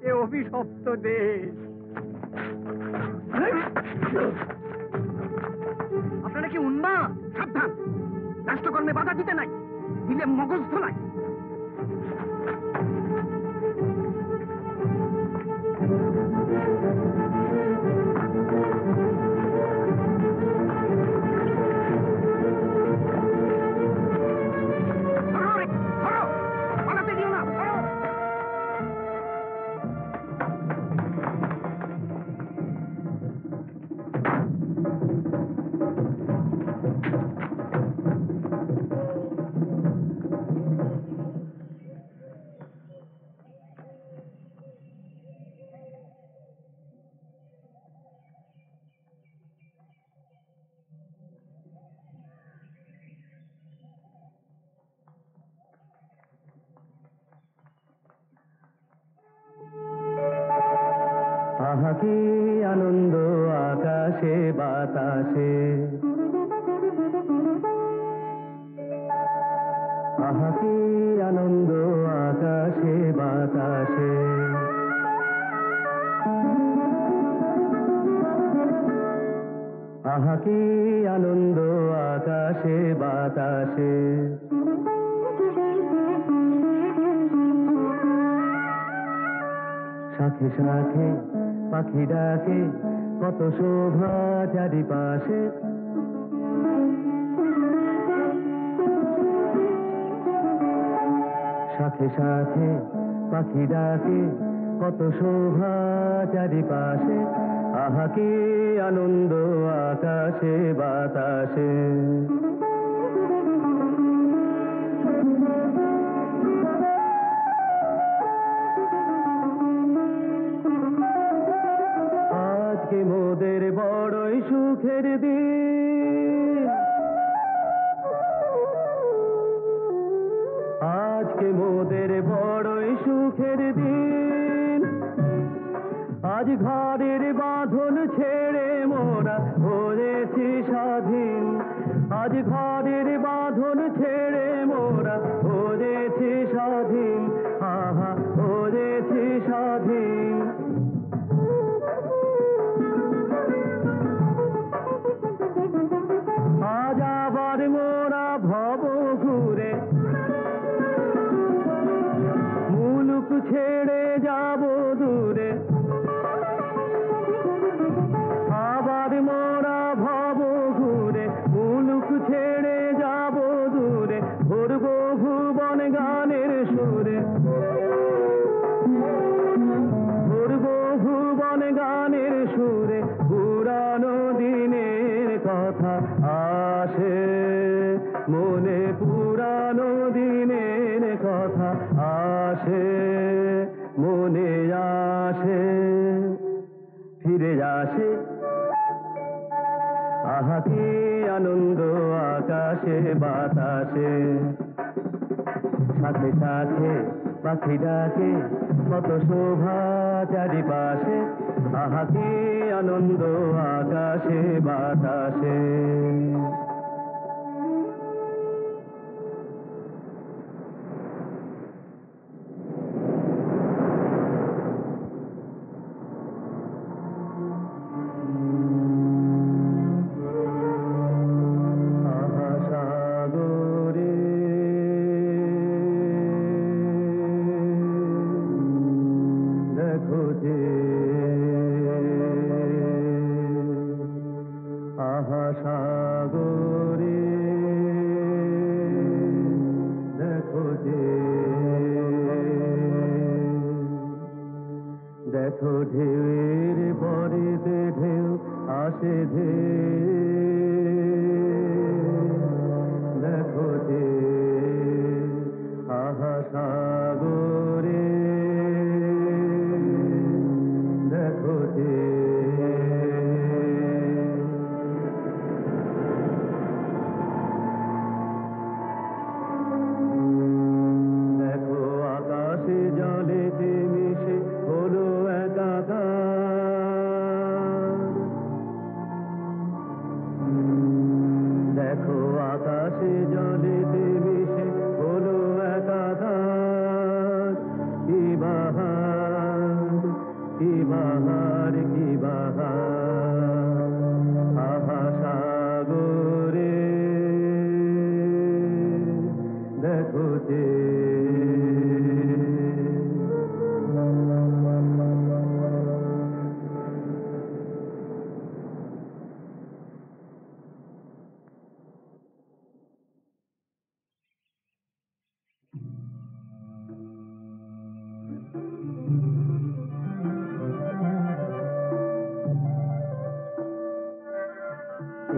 এ অভিশপ্ত দেশ। আপনারা কি উন্মাদ? সাবধান, রাষ্ট্রকর্মে বাধা দিতে নাই, দিলে মগজ ধোলাই। পালাতে দিও না, ধরো। আহা কি আনন্দ আকাশে বাতাসে, আহা কি আনন্দ আকাশে বাতাসে। আহা কি আনন্দ আকাশে বাতাসে। শাখে শাখে পাখি ডাকে, কত শোভা চারিপাশে। শাখে শাখে পাখি ডাকে, কত শোভা চারিপাশে। আহা কি আনন্দ আকাশে বাতাসে। আজকে মোদের বড়ই সুখের দিন, আজকে মোদের বড়ই সুখের দিন। আজ ঘরের বাঁধন ছেড়ে মোরা হয়েছি স্বাধীন। আজ ঘরের বাঁধন ছেড়ে মোরা হয়েছি স্বাধীন। আহা হয়েছি স্বাধীন। আজ আবার মোরা ভব ঘুরে মুলুক ছেড়ে যাব দূরে। আবার মোরা ভব ঘুরে মুলুক ছেড়ে যাব দূরে। ভরব ভুবন গানের সুরে, ভরব ভুবন গানের সুরে। পুরানো দিনের কথা আসে মনে, পুরানো দিনের কথা আসে মনে আসে, ফিরে আসে। আহা কি আনন্দ আকাশে বাতাসে। শাখে শাখে পাখি ডাকে, কত শোভা চারিপাশে। আহা কি আনন্দ আকাশে বাতাসে। আহা সাগরে দেখো যে, আহা সাগরে দেখো যে। দেখো ঢেউয়ের পরেতে ঢেউ আসে ঢেউ। দেখো যে আহা সাগরে দেখো যে। দেখো আকাশে জলেতে মিশে হলো একাকার। দেখো আকাশে জলেতে মিশে হলো একাকার। কি বাহার কি বাহার কি বাহার। আহা সাগরে দেখো যে।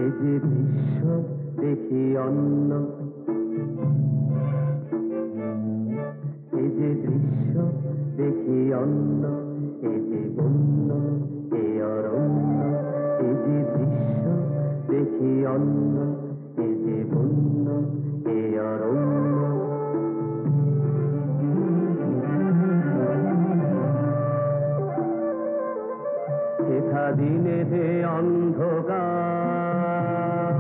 এই যে দৃশ্য দেখি অন্য, এই যে দৃশ্য দেখি অন্য। এই যে বন্য এ অরণ্য, এই যে দৃশ্য দেখি অন্য। এই যে বন্য এ অরণ্য। এথা দিনেতে অন্ধকার,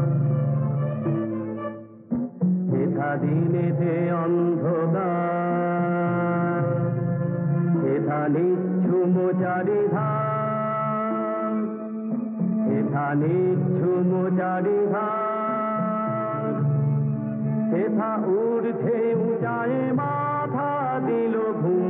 এথা দিনেতে অন্ধকার। এথা নিঝুম চারিধার, এথা নিঝুম চারিধার। এথা ঊর্ধ্বে উঁচায় মাথা দিল ঘুম।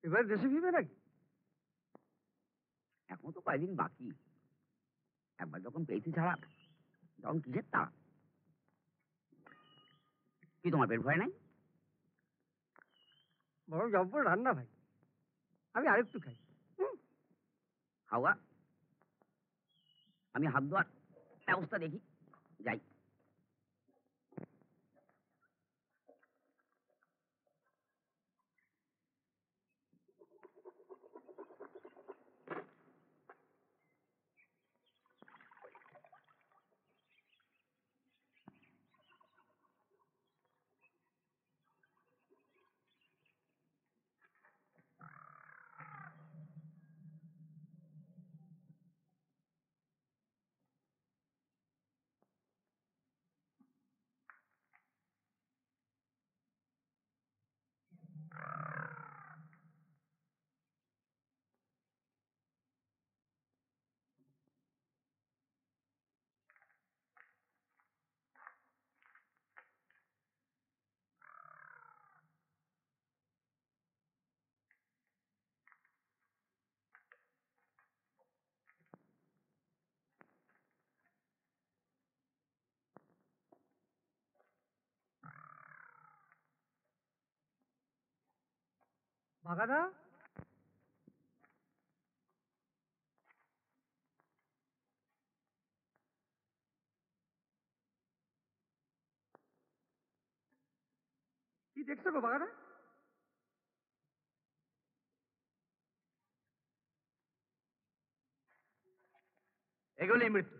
এবার দেশে ফিরবে নাকি? এখন তো কয়েকদিন বাকি, একবার যখন পেয়েছি ছাড়া তখন কিসের তাড়া। কি তোমার পেট ভয় নাই? বড় জব্বর রান্না ভাই, আমি আরেকটু খাই। খাওয়া, আমি হাত ধোয়ার ব্যবস্থা দেখি, যাই। বাগাদা, কি দেখছো গো বাগাদা? এগুলোই মৃত্যু,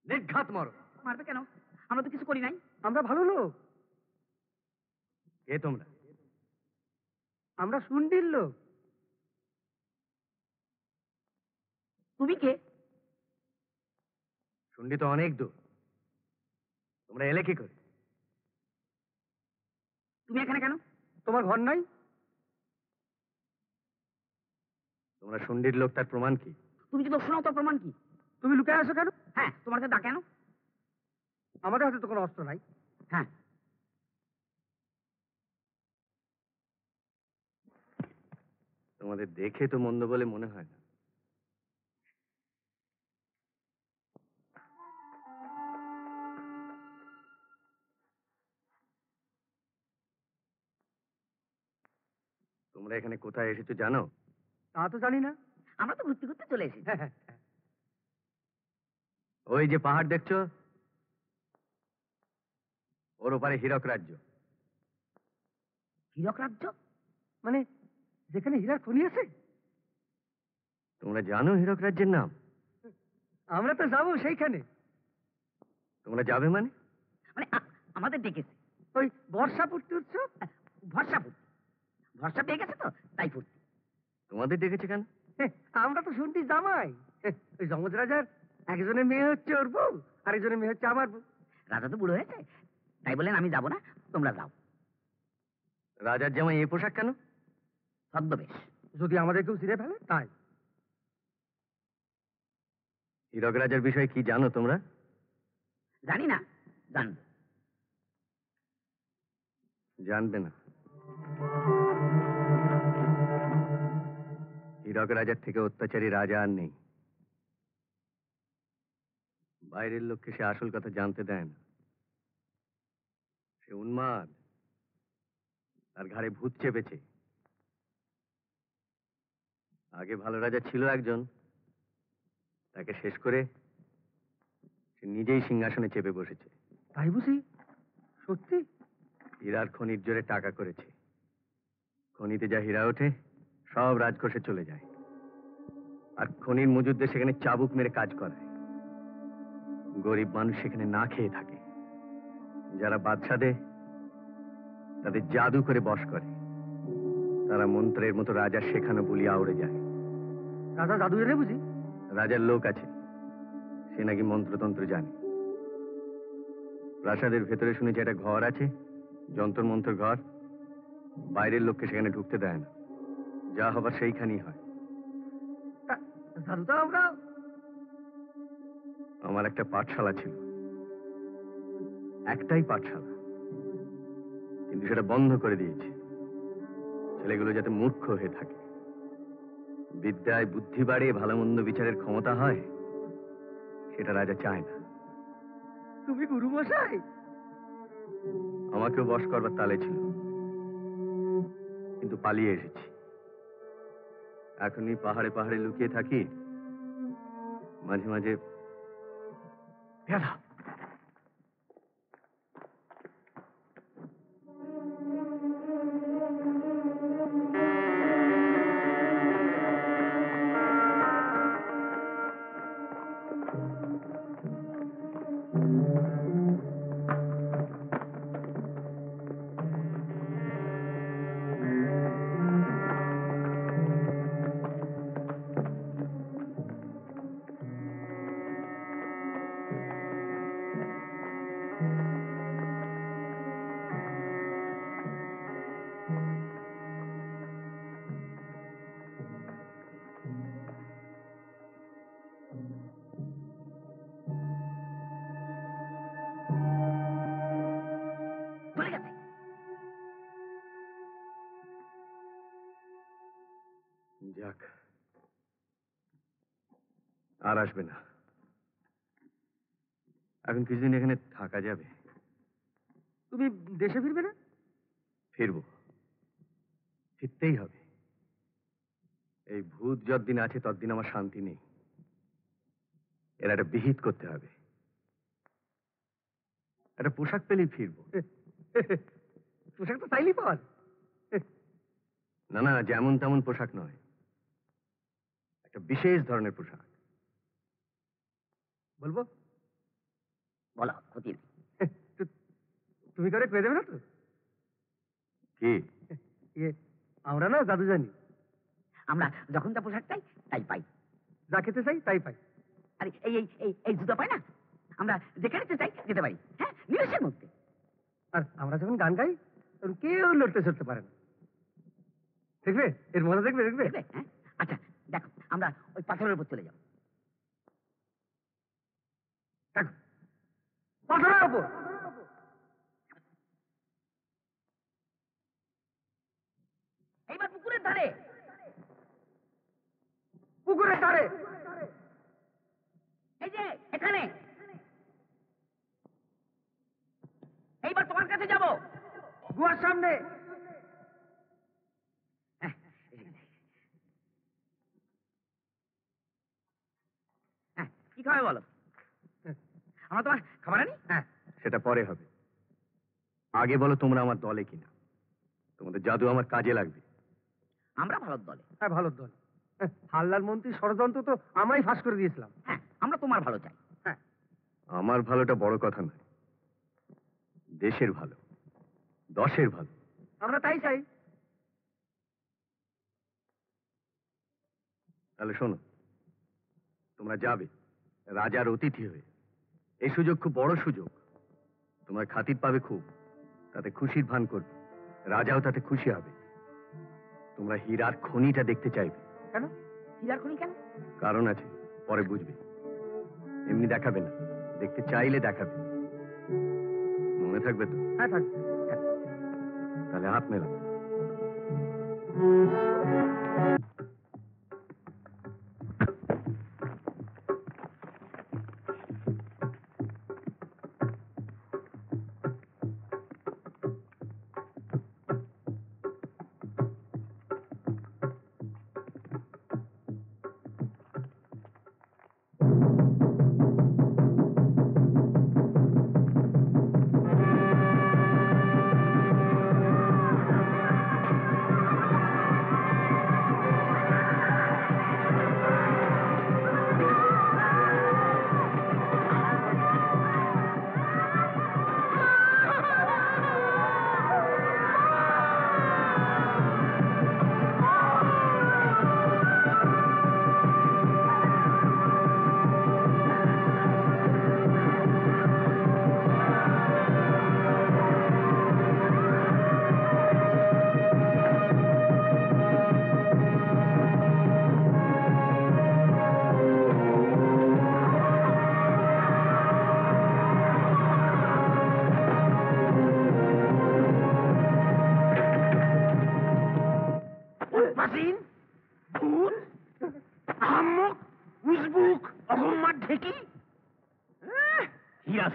নির্ঘাত মরণ। মারবে কেন? আমরা তো কিছু করি নাই। আমরা ভালো লোক, কে তোমরা? আমরা শুন্ডির লোক। তুমি কে? শুন্ডি তো অনেক দূর, তোমরা এলে কি করে? তুমি এখানে কেন? তোমার ঘর নাই? তোমরা শুন্ডির লোক, তার প্রমাণ কি? তুমি যদি শোনাও তোর প্রমাণ কি? তুমি লুকায় আছো কেন? হ্যাঁ, তোমার হাতে দা কেন? আমাদের হাতে তো কোনো অস্ত্র নাই। হ্যাঁ, তোমাদের দেখে তো মন্দ বলে মনে হয় না। তোমরা এখানে কোথায় এসেছো জানো? তা তো জানি না। আমরা তো ঘুরতে ঘুরতে চলে এসেছি। ওই যে পাহাড় দেখছো, ওর ওপারে হীরক রাজ্য। হীরক রাজ্য? মানে যেখানে হীরার খনি আছে? তোমরা জানো হীরক রাজ্যের নাম? আমরা তো যাবো সেইখানে। তোমরা যাবে মানে? মানে আমাদের ডেকেছে। ওই বর্ষা পূর্তি উৎসব। ভরসা ফুর্তি, ভরসা পেয়ে গেছে তো তাই ফুর্তি। তোমাদের ডেকেছে কেন? আমরা তো শুনছি জামাই। ওই যমজ রাজার একজনের মেয়ে হচ্ছে ওর বউ, আরেকজনের মেয়ে হচ্ছে আমার বউ। রাজা তো বুড়ো হয়েছে, তাই বলেন আমি যাব না, তোমরা যাও। রাজার জামাই এই পোশাক কেন? ছদ্মবেশ। যদি আমাদের কেউ ছিঁড়ে ফেলে তাই। হীরক রাজার বিষয়ে কি জানো তোমরা? জানি না, জানবো। জানবে না। হীরক রাজার থেকে অত্যাচারী রাজা আর নেই। বাইরের লোককে সে আসল কথা জানতে দেয় না। সে উন্মাদ, তার ঘাড়ে ভূত চেপেছে। আগে ভালো রাজা ছিল একজন, তাকে শেষ করে সে নিজেই সিংহাসনে চেপে বসেছে। তাই বুঝি? সত্যি? হীরার খনির জোরে টাকা করেছে। খনিতে যা হীরা ওঠে সব রাজকোষে চলে যায়, আর খনির মজুদদের সেখানে চাবুক মেরে কাজ করায়। গরিব মানুষ সেখানে না খেয়ে থাকে। যারা বাদশাদের তাদের জাদু করে বশ করে। তারা মন্ত্রের মতো রাজার শেখানো বুলি আউড়ে যায়। রাজা জাদু এনে বুঝি? রাজার লোক আছে, সে নাকি মন্ত্রতন্ত্র জানে। প্রাসাদের ভেতরে শুনেছি একটা ঘর আছে, যন্তর মন্ত্র ঘর। বাইরের লোককে সেখানে ঢুকতে দেয় না, যা হবার সেইখানেই হয়। জাদু তো আমরা। আমার একটা পাঠশালা ছিল, একটাই পাঠশালা, কিন্তু সেটা বন্ধ করে দিয়েছে। ছেলেগুলো যাতে মূর্খ হয়ে থাকে, বিদ্যায় বুদ্ধি বাড়ে, ভালো মন্দ বিচারের ক্ষমতা হয়, সেটা রাজা চায় না। তুমি গুরু মশাই? আমাকেও বশ করবার তালে ছিল, কিন্তু পালিয়ে এসেছি। এখনই পাহাড়ে পাহাড়ে লুকিয়ে থাকি, মাঝে মাঝে যাক, আর আসবে না। এখন কিছুদিন এখানে থাকা যাবে। তুমি দেশে ফিরবে না? ফিরবো, ফিরতেই হবে। এই ভূত যতদিন আছে ততদিন আমার শান্তি নেই। এর একটা বিহিত করতে হবে। একটা পোশাক পেলেই ফিরবো। পোশাক তো চাইলেই পাওয়া যায়। না না, যেমন তেমন পোশাক নয়, একটা বিশেষ ধরনের পোশাক। বলবো? বলো, ক্ষতি নেই। তুমি করে পেয়ে দেবে না তো? কি? আমরা না জাদু জানি। আমরা যখন যা পোশাক চাই তাই পাই, যা খেতে চাই তাই পাই। আরে এই এই এই এই জুতো পাই না, আমরা যেখানে চাই যেতে পারি, হ্যাঁ, নিমেষের মধ্যে। আর আমরা যখন গান গাই তখন কেউ লড়তে চড়তে পারে না। দেখবে এর মজা, দেখবে দেখবে। হ্যাঁ, আচ্ছা দেখো, আমরা ওই পাথরের উপর চলে যাবো। দেখো, পাথরের উপর। এইবার পুকুরের ধারে। পুকুরের ধারে? এই যে এখানে। এইবার তোমার কাছে যাবো। গুহার সামনে। কি খাবে বলো? আমরা তোমার খাবার আনি? হ্যাঁ, সেটা পরে হবে। আগে বলো তোমরা আমার দলে কিনা। তোমাদের জাদু আমার কাজে লাগবে। আমরা ভালোর দলে। হ্যাঁ, ভালোর দল। হাল্লার মন্ত্রী ষড়যন্ত্র তো আমরাই ফাঁস করে দিয়েছিলাম। হ্যাঁ, আমরা তোমার ভালো চাই। হ্যাঁ, আমার ভালোটা বড় কথা নয়, দেশের ভালো, দশের ভালো। আমরা তাই চাই। তাহলে শোনো, তোমরা যাবে রাজার অতিথি হয়ে। এই সুযোগ খুব বড় সুযোগ। তোমরা খাতির পাবে খুব, তাতে খুশির ভান করবে, রাজাও তাতে খুশি হবে। তোমরা হীরার খনিটা দেখতে চাইবে। কেন হীরার খনি কেন? কারণ আছে, পরে বুঝবে। এমনি দেখাবে না, দেখতে চাইলে দেখাবে। মনে থাকবে তো? হ্যাঁ, থাকবে। তাহলে হাত মেলাও।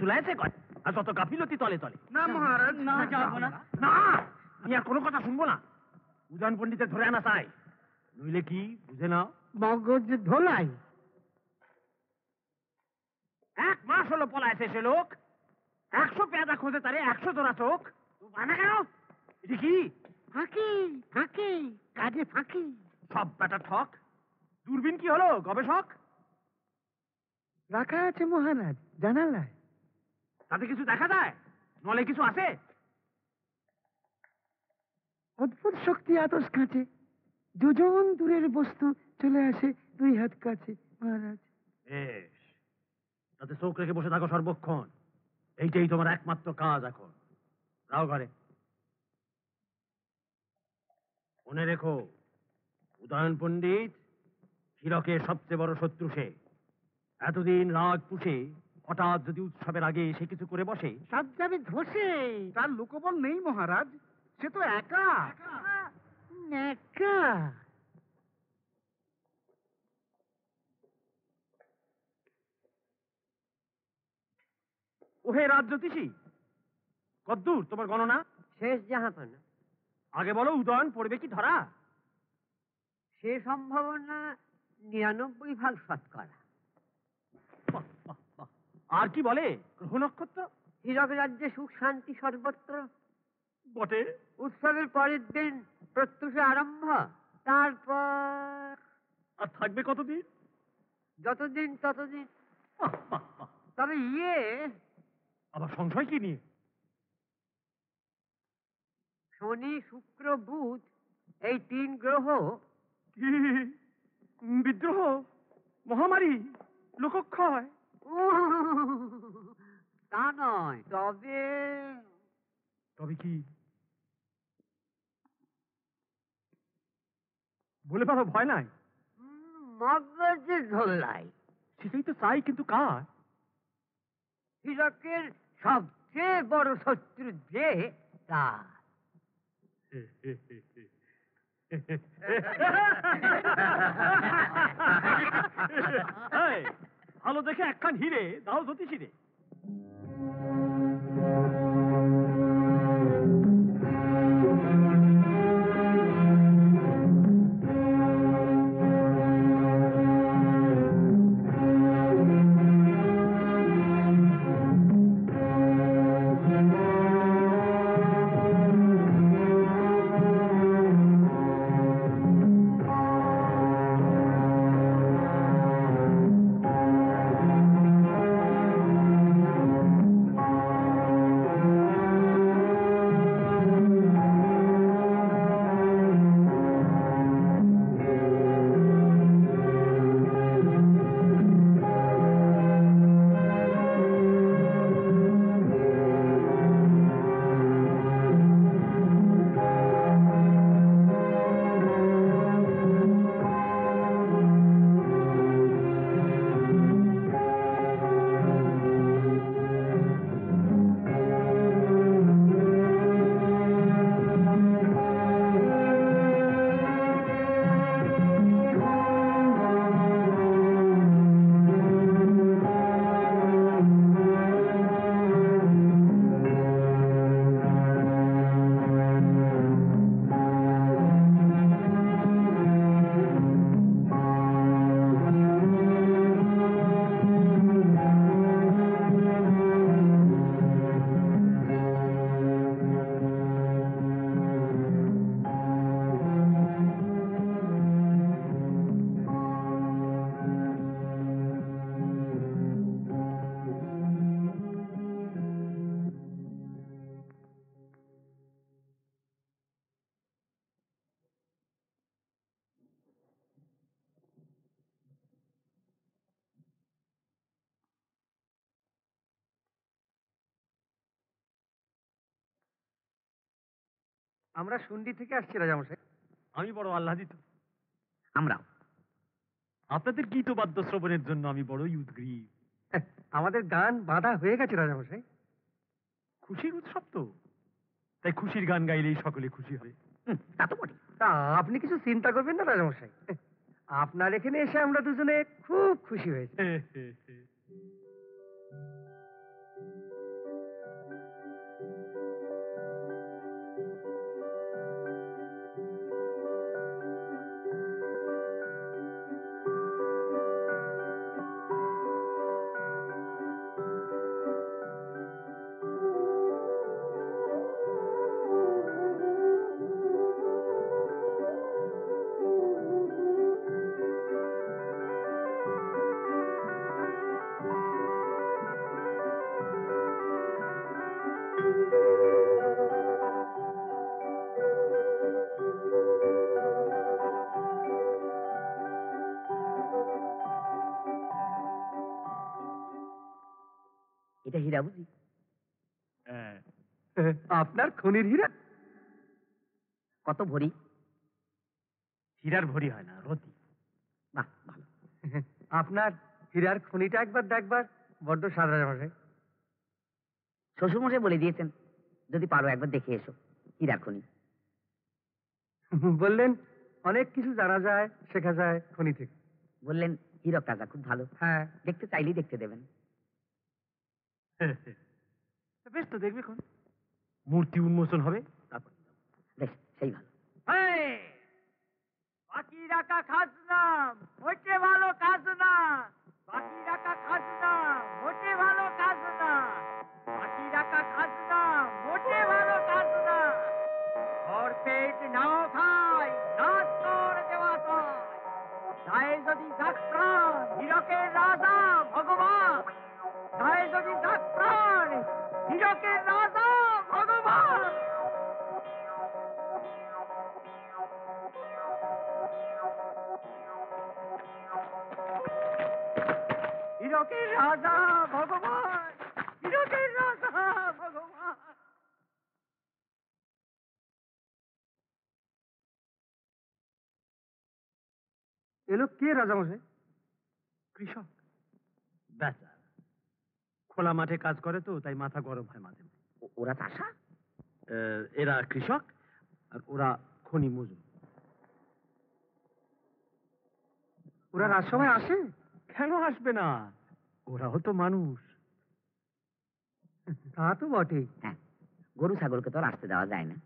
চুলাইছে কয় আর তত গাফিলতি তলে তলে। না মহারাজ, না যাবো না, না আমি আর কোনো কথা শুনবো না। উদয়ন পণ্ডিতের ধরে আনা চাই, নইলে কি বুঝে নাও মগজ ধোলাই। 1 মাস হলো পলাইছে সে লোক, 100 পেয়াদা খোঁজে তারে 100 জোড়া চোখ। মানে কেন এটা কি? ফাঁকি ফাঁকি, কাজে ফাঁকি। সব বেটা ঠক। দূরবীন কি হলো গবেষক? রাখা আছে মহারাজ জানালায়। তাতে কিছু দেখা যায়? নলে কিছু আছে? অদ্ভুত শক্তি আতস কাছে, যোজন দূরের বস্তু চলে আসে 2 হাত কাছে মহারাজ। বেশ, তাতে চোখ রেখে বসে থাকো সর্বক্ষণ। এইটাই তোমার একমাত্র কাজ এখন। যাও ঘরে। মনে রেখো, উদয়ন পণ্ডিত হীরকের সবচেয়ে বড় শত্রু সে। এতদিন রাগ পুষে হঠাৎ যদি উৎসবের আগে সে কিছু করে বসে, সব যাবে ধসে। তার লোকবল নেই মহারাজ, সে তো একা। একা ওহে রাজ জ্যোতিষী, কদ্দূর তোমার গণনা? শেষ জাহাপানা। আগে বলো, উদয়ন পড়বে কি ধরা? সে সম্ভাবনা 99 শতকরা। বাহ, বাহ, বাহ। আর কি বলে গ্রহ নক্ষত্র? হীরক রাজ্যে সুখ শান্তি সর্বত্র। বটে। উৎসবের পরের দিন প্রত্যুষে আরম্ভ, তারপর আর থাকবে কতদিন? যতদিন ততদিন। বাহ, বাহ, বাহ। তবে আবার সংশয় কি নিয়ে? শনি শুক্র বুধ এই 3 গ্রহ কি বিদ্রোহ, মহামারী, লোকক্ষয়? তা নয়, তবে তবে কি বলে পাবো? ভয় নাই। মগজে ধোলাই। সেটাই তো চাই, কিন্তু কার? হীরকের সবচেয়ে বড় শত্রু যে তার। এই, ভালো দেখে একখান হিরে দাও জ্যোতিষী রে। আমরা শুন্ডি থেকে আসছি রাজামশাই। আমি বড় আহ্লাদিত। আমরাও। আপনাদের গীতবাদ্য শ্রবণের জন্য আমি বড়ই উদ্গ্রীব। আমাদের গান বাঁধা হয়ে গেছে রাজামশাই। খুশির উৎসব তো, তাই খুশির গান গাইলেই সকলে খুশি হয়। তা তো বটে। তা আপনি কিছু চিন্তা করবেন না রাজামশাই, আপনার এখানে এসে আমরা দুজনে খুব খুশি হয়েছি। হীরা বুঝি। আপনার খনির হীরা? কত ভরি? হীরার ভরি হয় না, রতি। বাহ, ভালো। আপনার হীরার খনিটা একবার দেখবার বড্ড সাদা রাজামশাই। শ্বশুরমশাই বলে দিয়েছেন যদি পারো একবার দেখে এসো হীরার খনি। বললেন অনেক কিছু জানা যায়, শেখা যায় খনি থেকে। বললেন হীরক রাজা খুব ভালো। হ্যাঁ, দেখতে চাইলেই দেখতে দেবেন। বেশ, তো দেখবে কোন মূর্তি উন্মোচন হবে তারপর। বেশ, সেই ভালো। বাকি রাখা খাজনা মোটে ভালো খাজনা, বাকি রাখা খাজনা মোটে ভালো খাজনা, বাকি রাখা খাজনা মোটে ভালো খাজনা। ঘর পেট নাও খায়, নাচ কর দেওয়া চায়, গায়ে যদি যাক প্রাণ হীরকের রাজা ভগবান, গায়ে যদি যাক প্রাণ হীরকের রাজা ভগবান। হীরকের রাজা ভগবান, হীরকের রাজা ভগবান। এলো কে রাজামশাই? কৃষক বেচারা খোলা মাঠে কাজ করে তো, তাই মাথা গরম হয় মাঝে মাঝে। ওরা চাষা? এরা কৃষক আর ওরা খনি মজুর। ওরা রাজসভায় আসে? কেন আসবে না, ওরাও তো মানুষ। তা তো বটেই। হ্যাঁ, গরু ছাগলকে তো আর আসতে দেওয়া যায় না।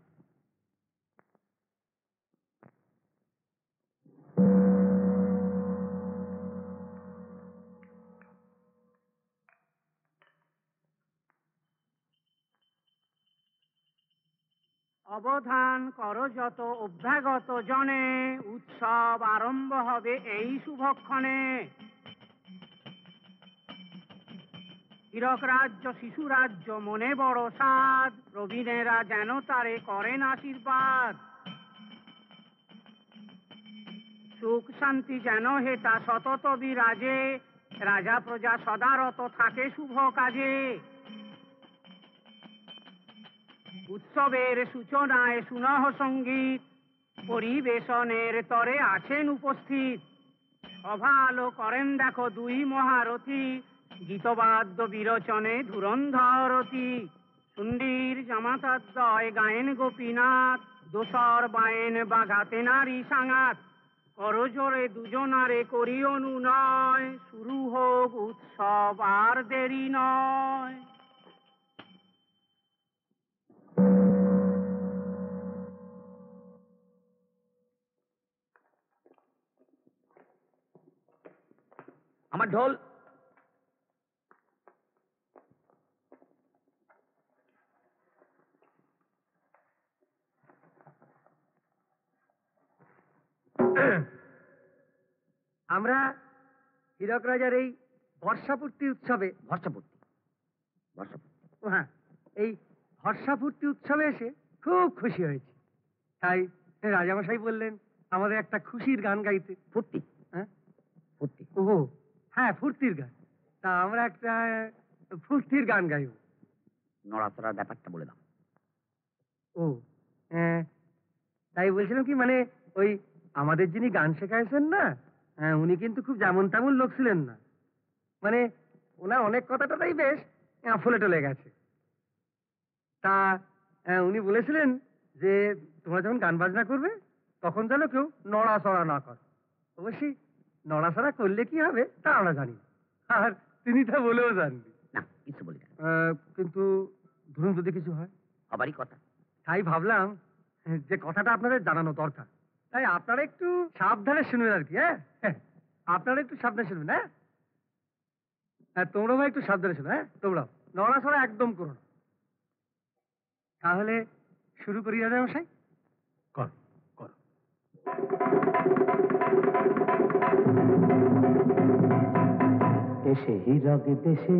অবধান করো যত অভ্যাগত জনে, উৎসব আরম্ভ হবে এই শুভক্ষণে। হীরক রাজ্য শিশু রাজ্য মনে বড় সাদ, প্রবীণেরা যেন তারে করেন আশীর্বাদ। সুখ শান্তি যেন হেতা সতত বিরাজে, রাজা প্রজা সদারত থাকে শুভ কাজে। উৎসবের সূচনায় সুনহ সঙ্গীত, পরিবেশনের তরে আছেন উপস্থিত। সভা আলো করেন দেখো দুই মহারথী, গীতবাদ্য বিরচনে ধুরন্ধরতি। সুন্দীর জামাতাদ্বয় গায়েন গোপীনাথ, দোসর বায়েন বাগাতে নারী সাঙাত। করজোরে দুজনারে করি অনুনয়, শুরু হোক উৎসব আর দেরি নয়। আমার ঢোল। আমরা হীরক রাজার এই বর্ষাপূর্তি উৎসবে বর্ষাপূর্তি হ্যাঁ, এই বর্ষাপূর্তি উৎসবে এসে খুব খুশি হয়েছি। তাই রাজামশাই বললেন আমাদের একটা খুশির গান গাইতে। ফুর্তি? হ্যাঁ, ফুর্তি। ও হ্যাঁ, ফুর্তির গান। তা আমরা একটা ফুর্তির গান গাইব। নড়াচড়ার ব্যাপারটা বলে দাও। ও তাই বলছিলাম কি, মানে ওই আমাদের যিনি গান শেখাইছেন না, উনি কিন্তু খুব যেমন তেমন লোক ছিলেন না। মানে ওনার অনেক কথাটাই বেশ ফুলে টলে গেছে। তা উনি বলেছিলেন যে তোমরা যখন গান বাজনা করবে তখন যেন কেউ নড়াচড়া না করে। অবশ্যই নড়াচড়া করলে কি হবে তা আমরা জানি, আর তিনি তা বলেও জানবি না, কিছু বলি না। কিন্তু ধরুন যদি কিছু হয়? হবারই কথা। তাই ভাবলাম যে কথাটা আপনাদের জানানো দরকার। তাই আপনারা একটু সাবধানে শুনবেন আর কি। হ্যাঁ, আপনারা একটু সাবধানে শুনবেন। হ্যাঁ, তোমরা ভাই একটু সাবধানে শুনো। হ্যাঁ, তোমরাও নড়াচড়া একদম করো না। তাহলে শুরু করি রাজামশাই। কর কর। এসে হীরক দেশে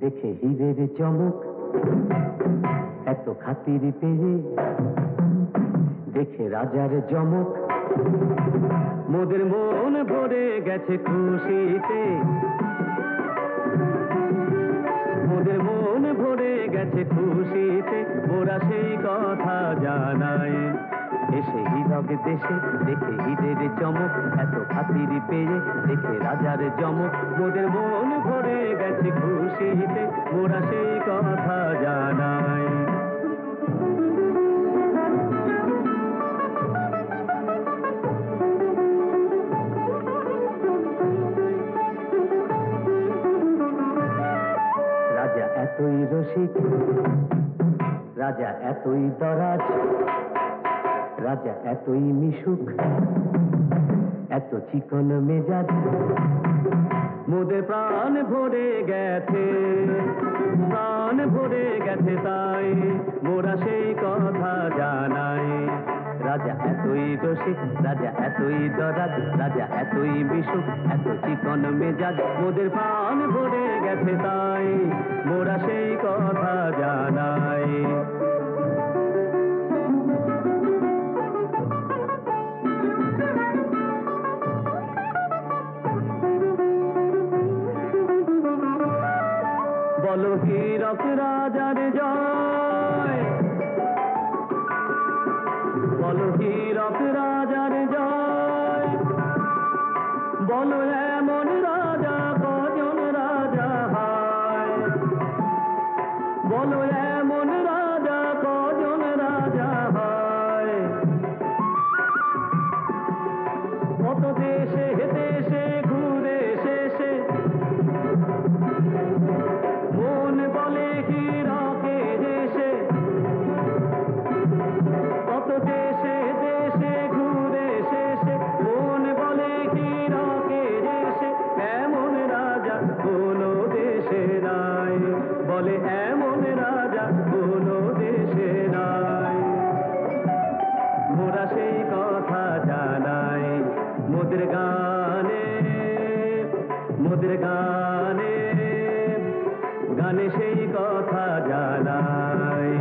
দেখে হীরের চমক, এত খাতির পেয়ে দেখে রাজার জমক। মোদের মন ভরে গেছে খুশিতে, মোদের মন ভরে গেছে খুশিতে, মোরা সেই কথা জানাই। এসে হীরক দেশে দেখে হীরের চমক, এত খাতির পেয়ে দেখে রাজার জমক। মোদের মন ভরে গেছে খুশিতে, মোরা সেই কথা জানাই। রাজা এতই রসিক, রাজা এতই দরাজ, রাজা এতই মিশুক, এত চিকন মেজাজ, মোদের প্রাণ ভরে গেছে, প্রাণ ভরে গেছে তাই মোরা সেই কথা জানাই। রাজা এতই রসিক, রাজা এতই দরাজ, রাজা এতই মিশুক, এত চিকন মেজাজ, মোদের প্রাণ ভরে গেছে তাই মোরা সেই কথা জানাই। বলো হীরক রাজার জয়, বলো হীরক রাজার জয়, বলো এমন রাজা কজন রাজা হয়, বলো এমন রাজা কজন রাজা হয়। কত দেশে দেশে ঘুরে শেষে মন বলে হীরকে দেশে, কত দেশে দেশে ঘুরে শেষে মন বলে হীরকে দেশে। এমন রাজা কোনো দেশে নাই, বলে এমন রাজা কোনো দেশে নাই। মোরা সেই কথা জানাই মোদের গানে, মোদের গানে, গানে সেই কথা জানাই।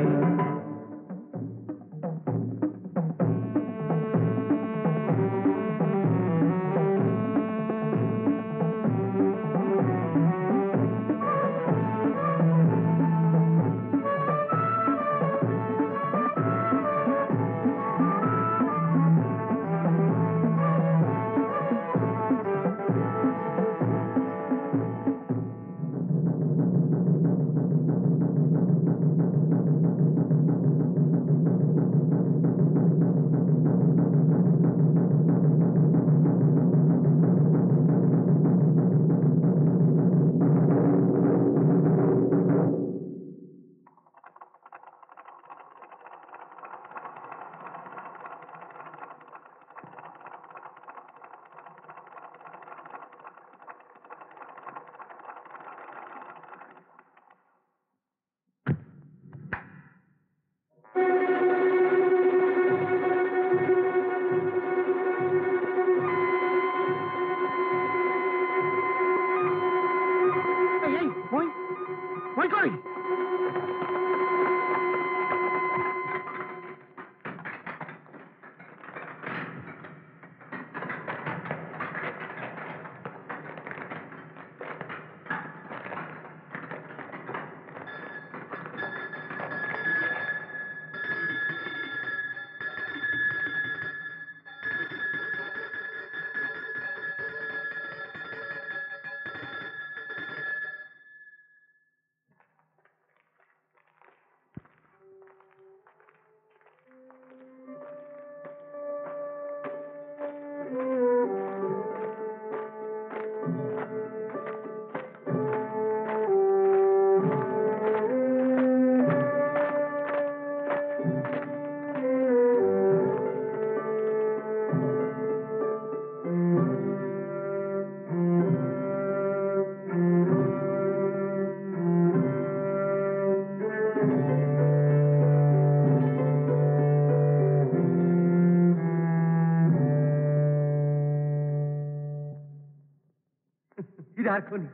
হীরার খনি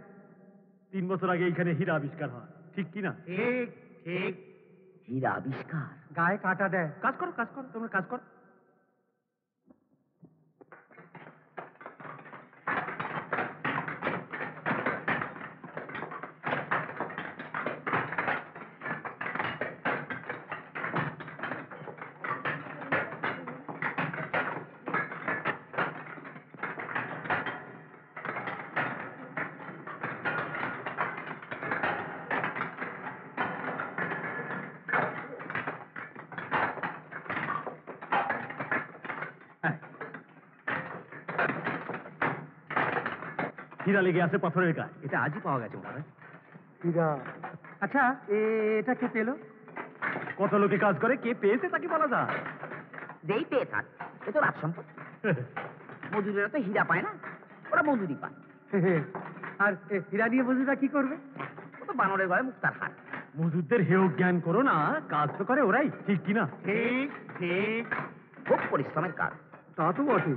3 বছর আগে এইখানে হীরা আবিষ্কার হয়, ঠিক কি না? ঠিক ঠিক। হীরা আবিষ্কার। গায়ে কাটা দেয়। কাজ করো, কাজ করো, তোমরা কাজ করো। হীরা লেগে আছে পাথরের গায়ে। এটা আজই পাওয়া গেছে মহারাজ। হীরা। আচ্ছা, এটা কে পেলো? কত লোকে কাজ করে, কে পেয়েছে তাকে বলা যায়। যেই পেয়ে থাক, এ তো রাজ সম্পদ। মজুরেরা তো হীরা পায় না, ওরা মজুরি পায়। আর হীরা দিয়ে মজুরা কি করবে? ও তো বানরের গলায় মুক্তার হার। মজুরদের হেয় জ্ঞান করো না, কাজ তো করে ওরাই, ঠিক কিনা? ঠিক ঠিক, খুব পরিশ্রমের কাজ। তা তো বটে।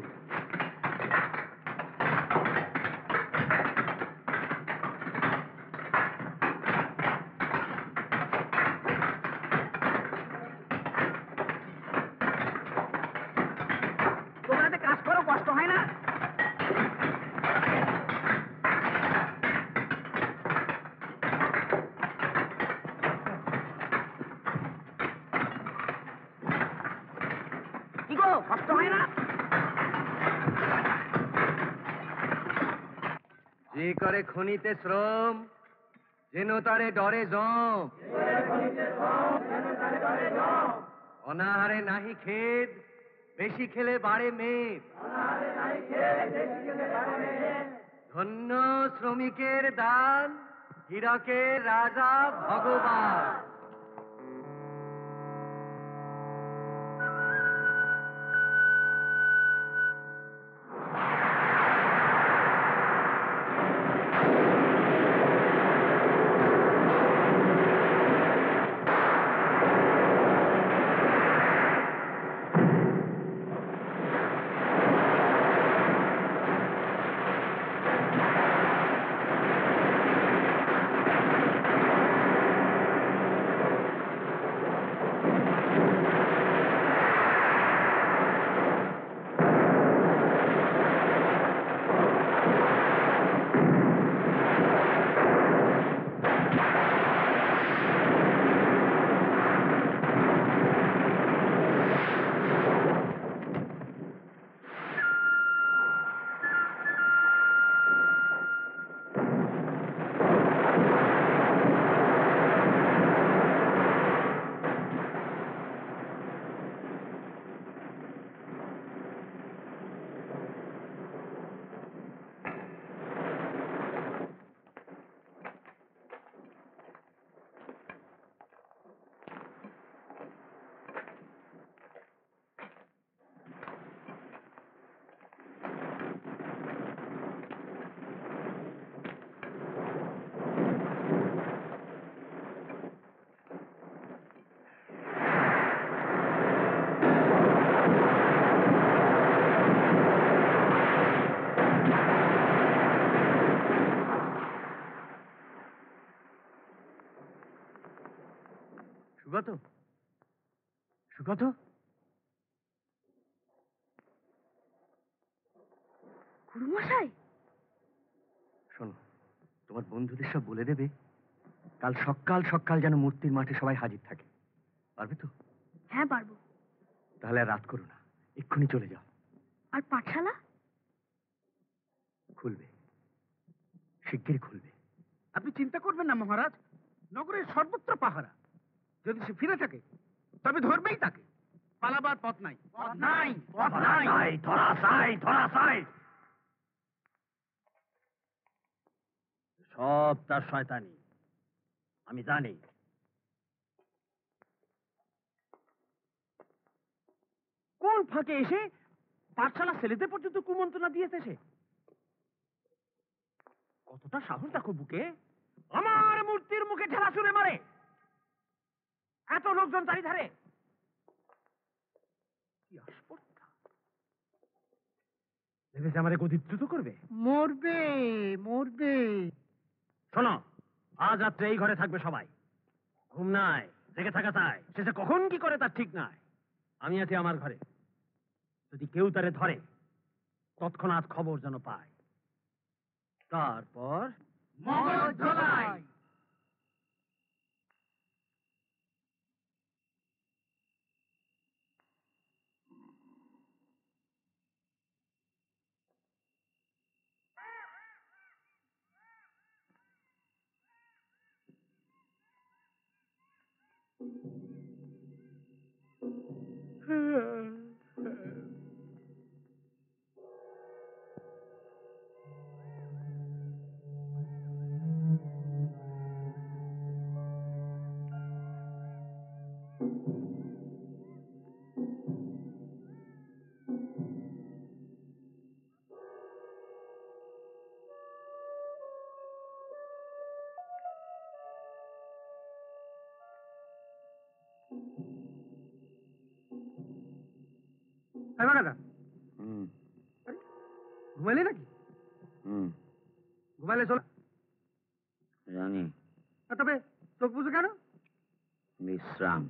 তোমরা যে কাজ করো, কষ্ট হয় না? কি গো, কষ্ট হয় না? যে করে খনিতে শ্রম, যেন তারে ডরে জম। অনাহারে নাহি খেদ, বেশি খেলে বাড়ে মেদ। ধন্য শ্রমিকের দান, হীরকের রাজা ভগবান। সুগত, সুগত, গুরুমশাই, শোনো, তোমার বন্ধুদের সব বলে দেবে কাল সকাল সকাল যেন মূর্তির মাঠে সবাই হাজির থাকে। পারবে তো? হ্যাঁ পারবো। তাহলে আর রাত করো না, এক্ষুনি চলে যাও। আর পাঠশালা? খুলবে, শিগগির খুলবে। আপনি চিন্তা করবেন না মহারাজ, নগরের সর্বত্র পাহারা। যদি সে ফিরে থাকে তবে ধরবেই তাকে, পালাবার পথ নাই। পথ নাই, পথ নাই। ধরা চাই, ধরা চাই। সব তার শয়তানি, আমি জানি। কোন ফাঁকে এসে পাঠশালা ছেলেদের পর্যন্ত কুমন্ত্রণা দিয়েছে সে? কতটা সাহস দেখো বুকে, আমার মূর্তির মুখে ঠেলা ছুঁড়ে মারে। এত লোকজন চারিধারে, কি আস্পর্ধা! ভেবেছে আমারে গদিচ্যুত করবে? মরবে, মরবে। শোনো, আজ রাত্রে এই ঘরে থাকবে সবাই। ঘুম নাই, জেগে থাকা চাই। সে যে কখন কি করে তার ঠিক নাই। আমি আছি আমার ঘরে, যদি কেউ তারে ধরে তৎক্ষণাৎ খবর যেন পায়। তারপর মগজ ধোলাই। দাদা ঘুমাইলে নাকি? ঘুমাইলে চল। জানি। তবে চোখ বুঝে কেন? বিশ্রাম।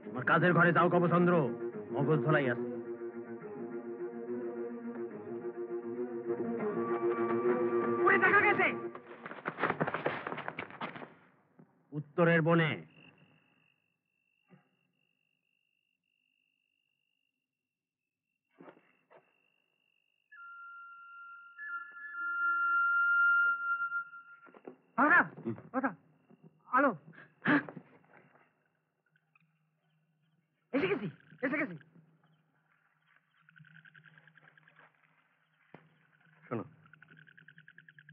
আমার কাজের ঘরে যাও কবচন্দ্র, মগজ ধলাই আছে। দেখা গেছে উত্তরের বনে। আলো এসে গেছি এসে গেছি। শোনো,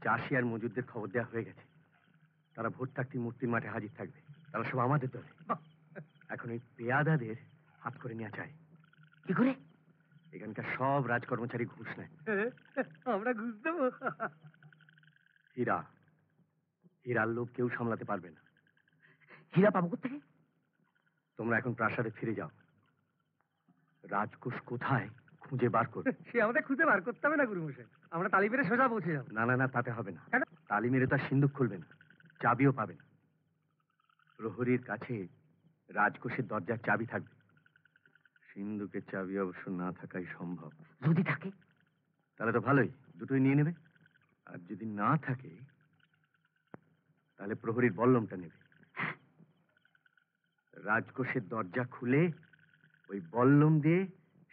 চাষি আর মজুরদের খবর দেওয়া হয়ে গেছে। তারা ভোট থাকতে মূর্তির মাঠে হাজির থাকবে। তারা সব আমাদের দলে। এখন ওই পেয়াদাদের হাত করে নেওয়া চাই। কি করে? এখানকার সব রাজকর্মচারী ঘুষ নেয়। আমরা ঘুষ দেবো? হীরা, হীরার লোভ কেউ সামলাতে পারবে না। হীরা পাবো কোথেকে? তোমরা এখন প্রাসাদে ফিরে যাও। রাজকোষ কোথায় খুঁজে বার করবে। সে আমাদের খুঁজে বার করতে হবে না গুরুমশাই, আমরা তালি মেরে সোজা পৌঁছে যাবো। না না না, তাতে হবে না। কেন? তালি মেরে তো আর সিন্ধুক খুলবে না, চাবিও পাবে না। প্রহরীর কাছে রাজকোষের দরজার চাবি থাকবে। সিন্ধুকের চাবি অবশ্য না থাকাই সম্ভব। যদি থাকে তাহলে তো ভালোই, দুটোই নিয়ে নেবে। আর যদি না থাকে তাহলে প্রহরীর বল্লমটা নেবে। রাজকোষের দরজা খুলে ওই বল্লম দিয়ে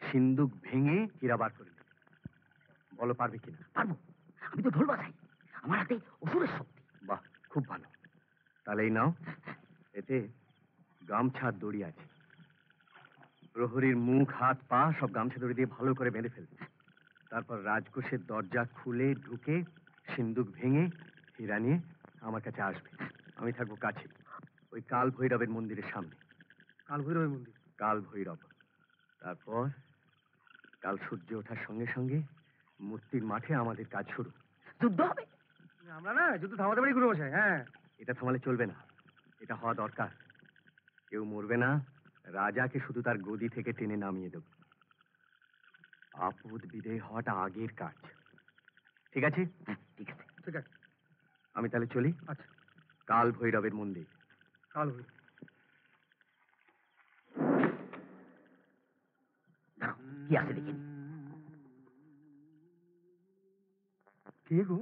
সিন্ধুক ভেঙে হীরা বার করে নেবে। বলো পারবে কিনা? পারবো, আমি তো ঢোল বাজাই, আমার হাতে অসুরের শক্তি। বাহ, খুব ভালো। তাহলে এই নাও, এতে গামছা আর দড়ি আছে। প্রহরীর মুখ হাত পা সব গামছা দড়ি দিয়ে ভালো করে বেঁধে ফেলবে। তারপর রাজকোষের দরজা খুলে ঢুকে সিন্ধুক ভেঙে হীরা নিয়ে আমার কাছে আসবে। আমি থাকবো কাছে, ওই কাল ভৈরবের মন্দিরের সামনে। কাল ভৈরবের মন্দির? কাল ভৈরব। তারপর কাল সূর্য ওঠার সঙ্গে সঙ্গে মূর্তির মাঠে আমাদের কাজ শুরু। যুদ্ধ হবে? আমরা না যুদ্ধ থামাতে পারি গুরুমশাই। হ্যাঁ, এটা থামালে চলবে না, এটা হওয়া দরকার। কেউ মরবে না, রাজাকে শুধু তার গদি থেকে টেনে নামিয়ে দেব। আপদ বিদেয় হওয়াটা আগের কাজ। ঠিক আছে? ঠিক আছে ঠিক আছে। আমি তাহলে চলি। আচ্ছা, কাল ভৈরবের মন্দির। কাল ভৈরব। কি আছে দেখিনি। কে গো?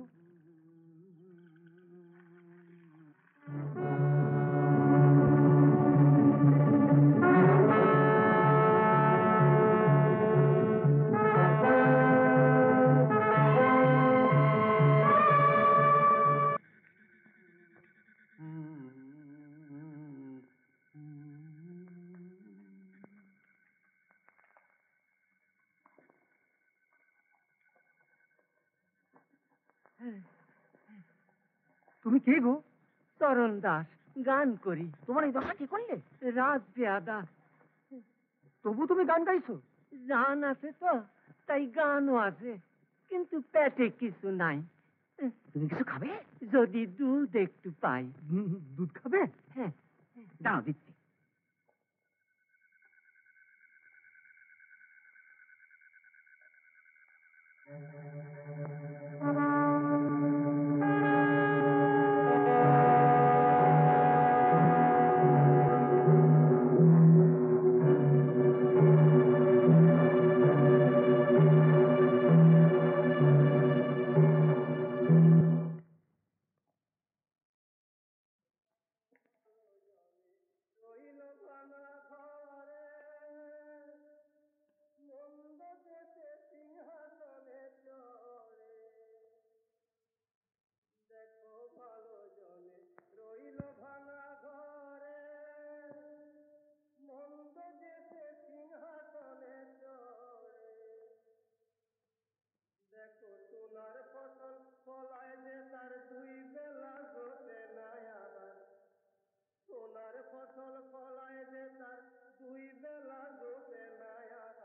তুমি কে গো? তরণ দাস, গান করি। তোমার এই দশা কি করলে? রাত বেয়াদা। তবু তুমি গান গাইছো? জান আছে তো, তাই গানও আছে, কিন্তু পেটে কিছু নাই। তুমি কিছু খাবে? যদি দুধ একটু পাই। দুধ খাবে? হ্যাঁ, দাঁড়াও দিচ্ছি।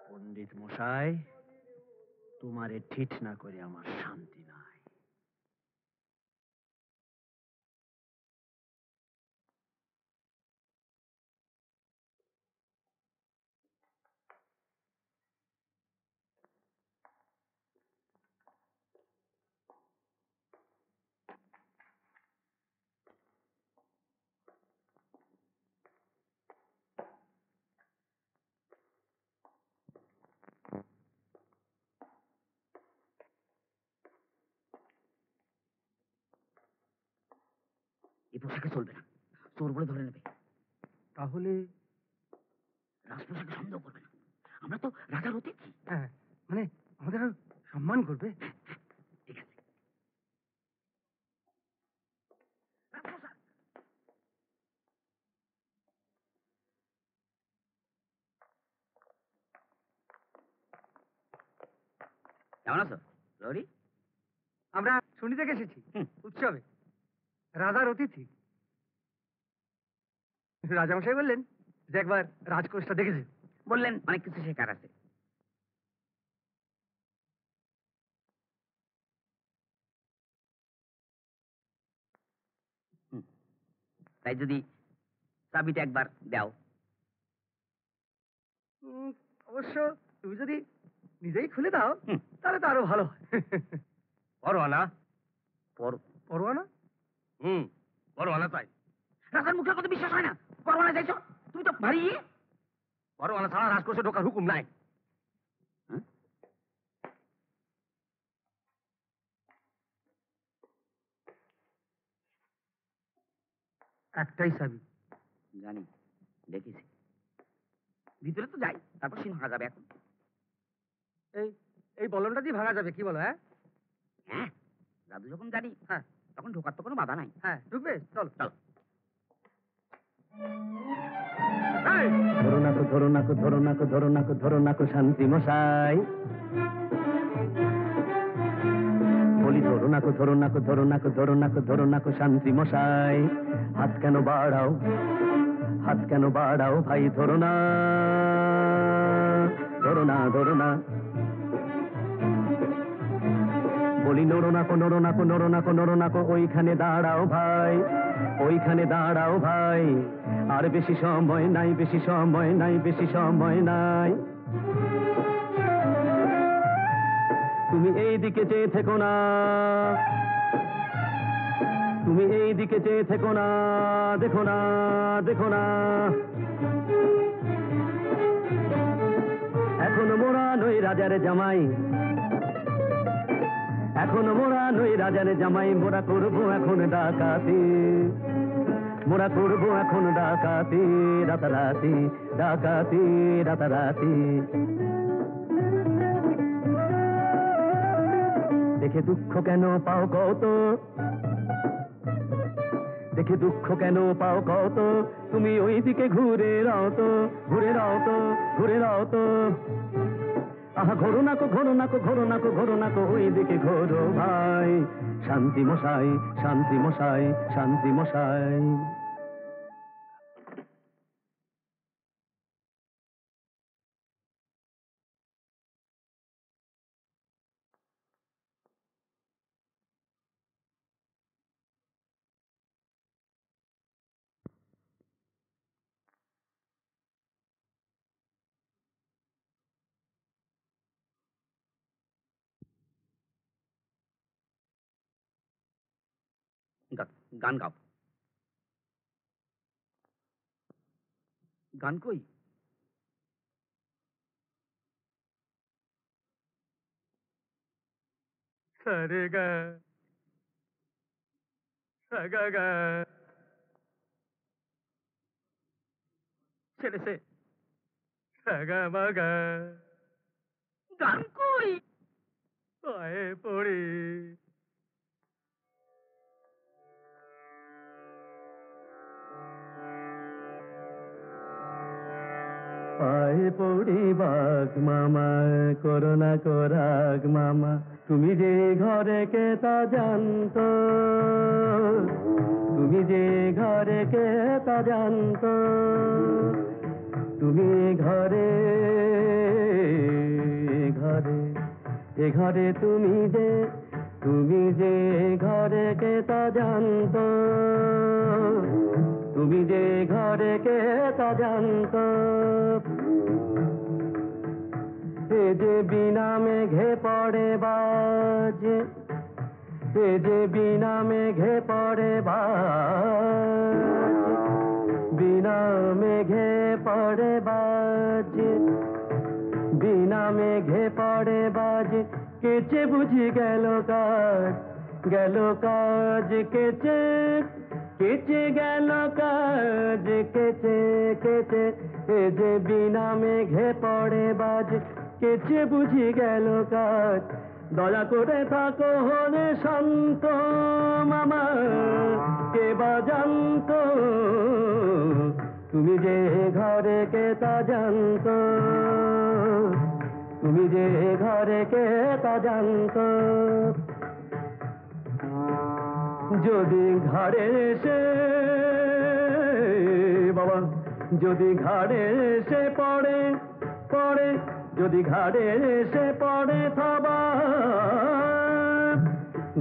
পণ্ডিত মশাই, তোমারে ঠিক না করে আমার শান্তি নাই। এই পোশাকে চলবে না, চোর বলে ধরে নেবে। তাহলে রাজপোশাকে সন্দেহ করবে না, আমরা তো রাজার অতিথি। হ্যাঁ, মানে আমাদের আর সম্মান করবে। ঠিক আছে। রাজপোশাক। কেমন আছো লরি? আমরা শুনি থেকে এসেছি উৎসবে, রাজার অতিথি। রাজামশাই বললেন যে একবার রাজকোষটা দেখেছে। বললেন অনেক কিছু শেখার আছে। তাই যদি চাবিটা একবার দাও। অবশ্য তুমি যদি নিজেই খুলে দাও তাহলে তো আরো ভালো হয়। পরোয়ানা? পরোয়ানা? পরোয়ানা চাই। রাজার মুখের কথা বিশ্বাস হয় না। পরোয়ানা চাইছো? তুমি তো ভারী। পরোয়ানা ছাড়া রাজকোষে ঢোকার হুকুম নাই। একটাই চাবি। জানি, দেখেছি। ভিতরে তো যাই, তারপর সিন ভাঙা যাবে। এখন এই এই বলনটা দিয়ে ভাঙা যাবে, কি বলো? হ্যাঁ হ্যাঁ, জাদু যখন জানি, হ্যাঁ, তখন ঢোকার তো কোনো বাধা নাই। হ্যাঁ, ঢুকবে? চলো চলো। ধরো নাকো শান্তি মশাই। বলি ধরো নাকো শান্তি মশাই। হাত কেন বাড়াও ভাই, ধরো না। বলি নড়ো নাকো, ওইখানে দাঁড়াও ভাই। আর বেশি সময় নাই। তুমি এই দিকে চেয়ে থেকো না, দেখো না। এখনো মোড়া নই রাজার জামাই, এখন মোরা নই রাজার জামাই, মোরা করবো এখন ডাকাতি, মোরা করবো এখন ডাকাতি, রাতারাতি ডাকাতি, রাতারাতি। দেখে দুঃখ কেন পাও কত, দেখে দুঃখ কেন পাও কত, তুমি ওই দিকে ঘুরে রাও তো, ঘুরে রাও তো, ঘুরে রাও তো। আহা ঘোরো নাকো, ঘোরো নাকো, ঘোরো নাকো, ঘোরো নাকো, ওই দিকে ঘোরো ভাই। শান্তি মশাই, শান্তি মশাই, শান্তি মশাই। গান গাও। গান কই? সারে গা সাগা গা ছেড়েছে সাগা মাগা। গান কই? পায়ে পড়ি পায়ে পড়ি বাঘ মামা, করোনা করাগ মামা, তুমি যে ঘরে কে তা জানতো, তুমি যে ঘরে কে তা জানতো, তুমি ঘরে ঘরে এ ঘরে তুমি যে ঘরে কে তা জানতো, তুমি যে ঘরে কে তা জানতো। এ যে বিনা মেঘে পড়ে বাজ, এ যে বিনা মেঘে পড়ে বাজ, বিনা মেঘে পড়ে বাজ, বিনা মেঘে পড়ে বাজ, কেচে বুঝি গেল কাজ, গেল কাজ কেচে, কেচে গেল কাজ, কেচে কেচে। এ যে বিনা মেঘে পড়ে বাজ, কেচে বুঝি গেল কাজ। দয়া করে থাকো হলে শান্ত মামা, কে বা জানতো, তুমি যে ঘরে কে তা জানতো, তুমি যে ঘরে কে তা জানতো। যদি ঘরে এসে বাবা, যদি ঘাড়ে এসে পড়ে পড়ে, যদি ঘাড়ে এসে পড়ে থাবা,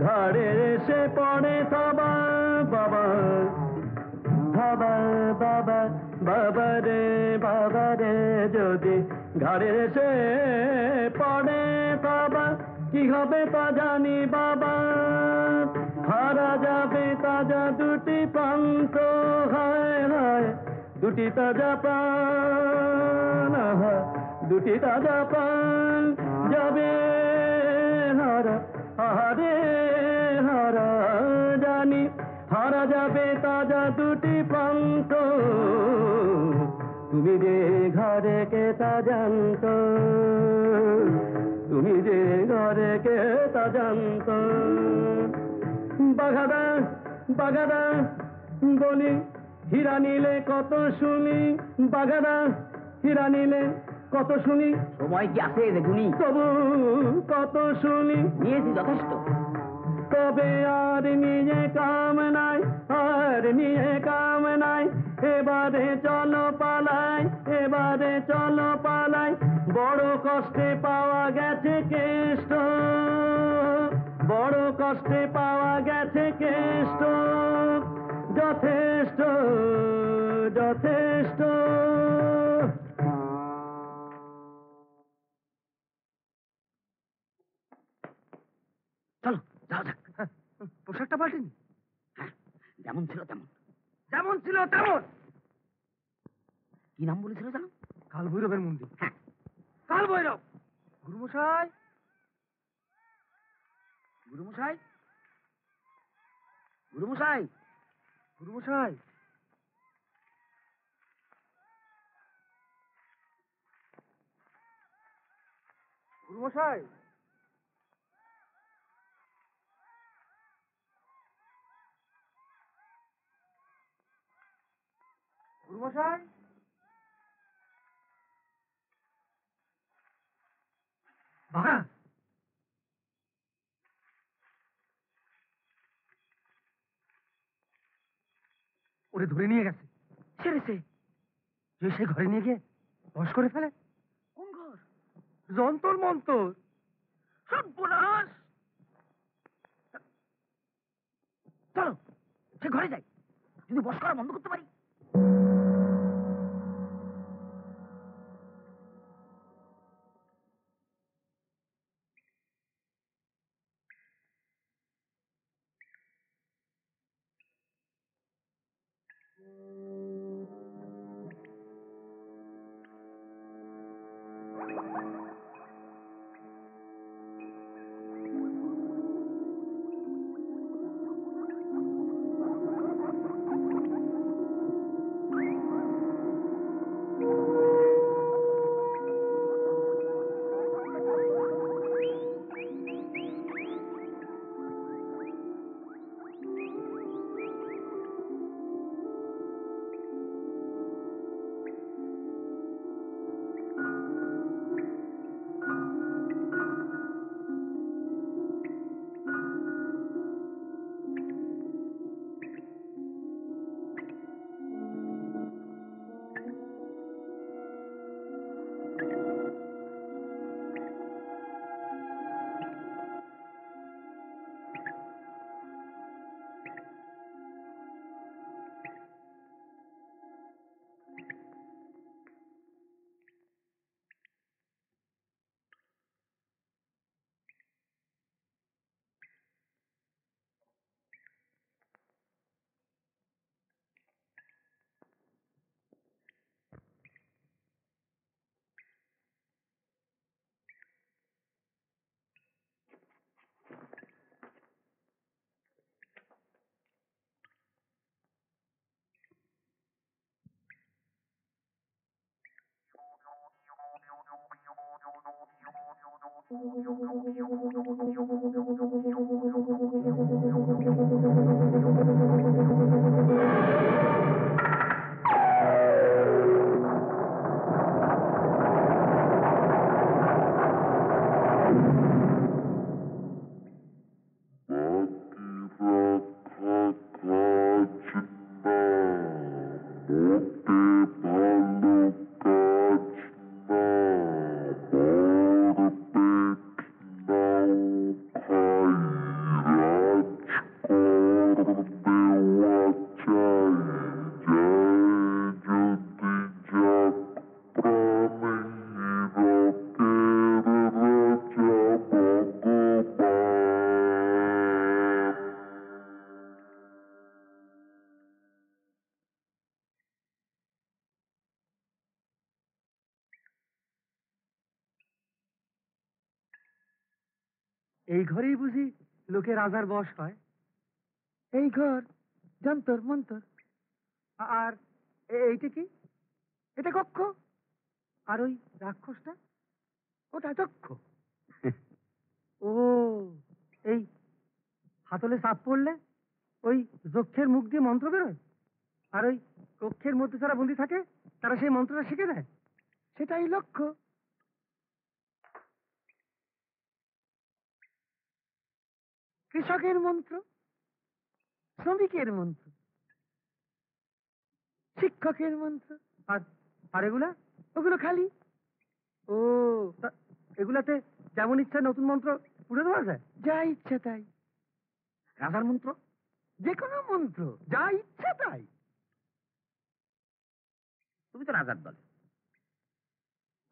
ঘাড়ে এসে পড়ে থাবা বাবা, বাবা বাবা বাবা রে, বাবা রে। যদি ঘাড়ে এসে পড়ে থাবা, কি হবে তা জানি বাবা, হারা যাবে তাজা দুটি প্রান্ত, হায় হায় দুটি তাজা প্রাণ, দুটি তাজা প্রাণ যাবে হারা, হারে হারা জানি, হারা যাবে তাজা দুটি প্রান্ত, তুমি যে ঘরে কে তা জানতো, তুমি যে ঘরে কে তা জানতো। বাঘাদা বাঘাদা বলি, হীরা নিলে কত শুনি, বাঘাদা হীরা নিলে কত শুনি। সময় কি আছে দেখুনি? তবু কত শুনি, নিয়েছি যথেষ্ট। তবে আর নিয়ে কাম নাই, আর নিয়ে কাম নাই। এবারে চলো পালাই, এবারে চলো পালাই। বড় কষ্টে পাওয়া গেছে কেষ্ট, বড় কষ্টে পাওয়া গেছে কেষ্ট। যথেষ্ট যথেষ্ট। চলো যাও যাক। পোশাকটা পাল্টেনি? হ্যাঁ, যেমন ছিল তেমন। যেমন ছিল তেমন। কি নাম বলেছিল জানো? কাল ভৈরবের মন্দির। হ্যাঁ, কাল ভৈরব। গুরু গুরুমশাই, গুরুমশাই, গুরুমশাই, গুরুমশাই, গুরুমশাই, গুরুমশাই, বাবা, ওরে ধরে নিয়ে গেছে, ছেড়েছে, যে সে ঘরে নিয়ে গিয়ে বশ করে ফেলে। কোন ঘর? যন্তর মন্তর। সর্বনাশ! চলো সে ঘরে যাই, যদি বশ করা বন্ধ করতে পারি। এই ঘরেই বুঝি লোকে রাজার বশ হয়। এই ঘর যন্তর মন্তর। আর এইটা কি? এটা কক্ষ। আর ওই রাক্ষসটা, ওটা যক্ষ। ও, এই হাতলে চাপ পড়লে ওই যক্ষের মুখ দিয়ে মন্ত্র বেরোয়, আর ওই কক্ষের মধ্যে যারা বন্দী থাকে তারা সেই মন্ত্রটা শিখে দেয়। সেটাই লক্ষ্য। কৃষকের মন্ত্র, শ্রমিকের মন্ত্র, শিক্ষকের মন্ত্র। আর আর এগুলা, ওগুলো খালি। ও, এগুলাতে যেমন ইচ্ছা নতুন মন্ত্র পুড়ে দেওয়া যায়? যা ইচ্ছা তাই। রাজার মন্ত্র, যে কোনো মন্ত্র, যা ইচ্ছা তাই। তুমি তো রাজার দলে।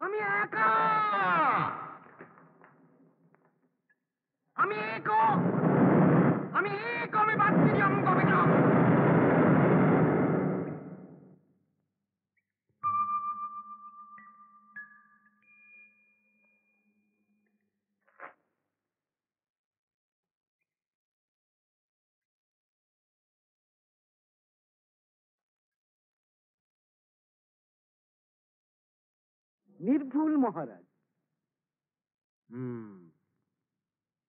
আমি একা, আমি এক, আমি এক, আমি বাচ্চি অঙ্গ বিনাম। নির্ভুল মহারাজ।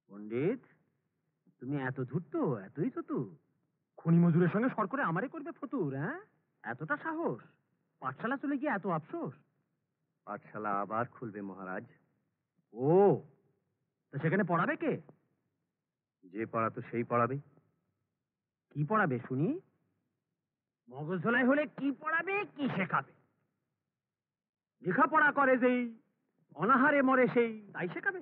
পণ্ডিত, তুমি এত ধূর্ত, এতই চতুর, খনি মজুরের সঙ্গে সর করে আমারে করবে ফতুর? হ্যাঁ, এতটা সাহস? পাঠশালা চলে গিয়ে এত আফসোস? পাঠশালা আবার খুলবে মহারাজ। ও, তো সেখানে পড়াবে কে? যে পড়াতো সেই পড়াবে। কি পড়াবে শুনি? মগজ ধোলাই হলে কি পড়াবে, কি শেখাবে? লেখাপড়া করে যেই, অনাহারে মরে সেই, তাই শেখাবে?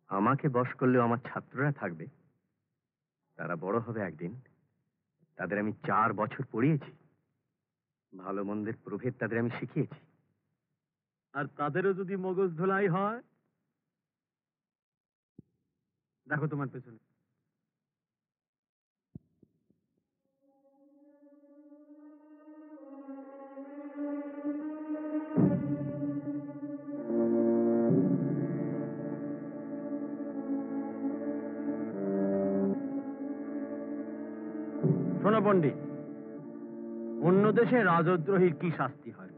আমাকে বশ করলেও আমার ছাত্ররা থাকবে, তারা বড় হবে একদিন। তাদের আমি 4 বছর পড়িয়েছি, ভালো মন্দের প্রভেদ তাদের আমি শিখিয়েছি। আর তাদেরও যদি মগজ ধোলাই হয়? দেখো তোমার পেছনে। শোনো পণ্ডিত, অন্য দেশে রাজদ্রোহীর কি শাস্তি হয়?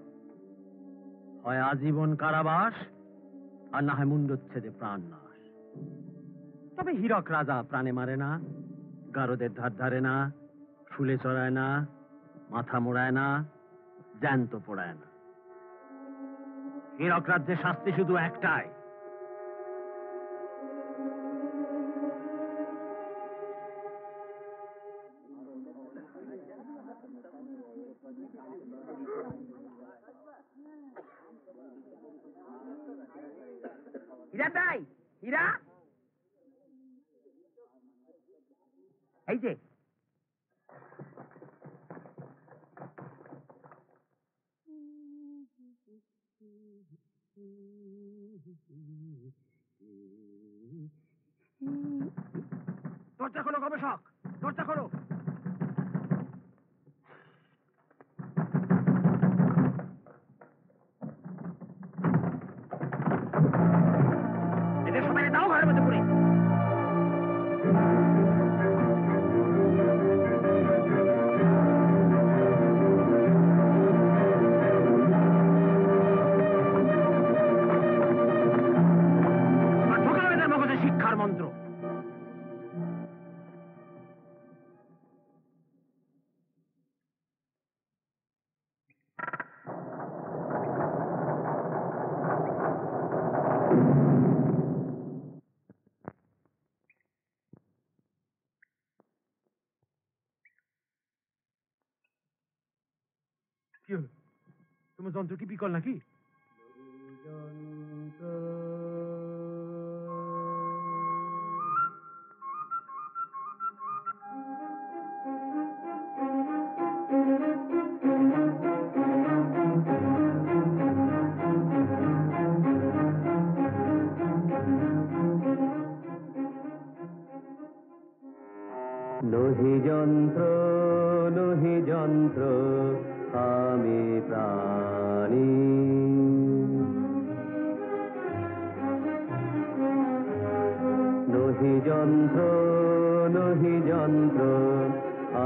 হয় আজীবন কারাবাস, আর না হয় মুন্ডচ্ছেদে প্রাণ নাশ। তবে হীরক রাজা প্রাণে মারে না, গারদের ধার ধারে না, শুলে চড়ায় না, মাথা মোড়ায় না, জ্যান্ত পোড়ায় না। হীরক রাজ্যের শাস্তি শুধু একটাই, হীরা তাই, হীরা এই যে। দরজা খোলো গবেষক, দরজা খোলো। এদের সবাই দাও ঘরের মধ্যে পড়ে। শিক্ষার মন্ত্র। কি হলো? তোমার যন্ত্র কি বিকল নাকি? লোহি যন্ত্র, লোহি যন্ত্র, আমি প্রাণী। লোহি যন্ত্র, লোহি যন্ত্র,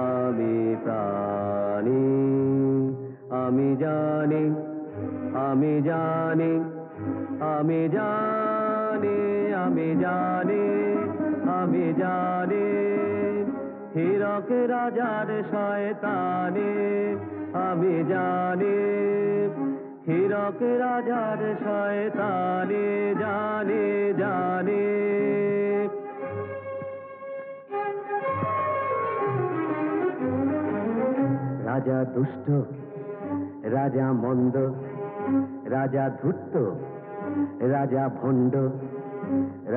আমি প্রাণী। আমি জানি, আমি জানি, আমি জানি, আমি জানি, আমি জানি, হীরক রাজার শয়তানি। আমি জানি, হীরক রাজার শয়তানি, জানি, জানি। রাজা দুষ্ট, রাজা মন্দ, রাজা ধূর্ত, রাজা ভণ্ড,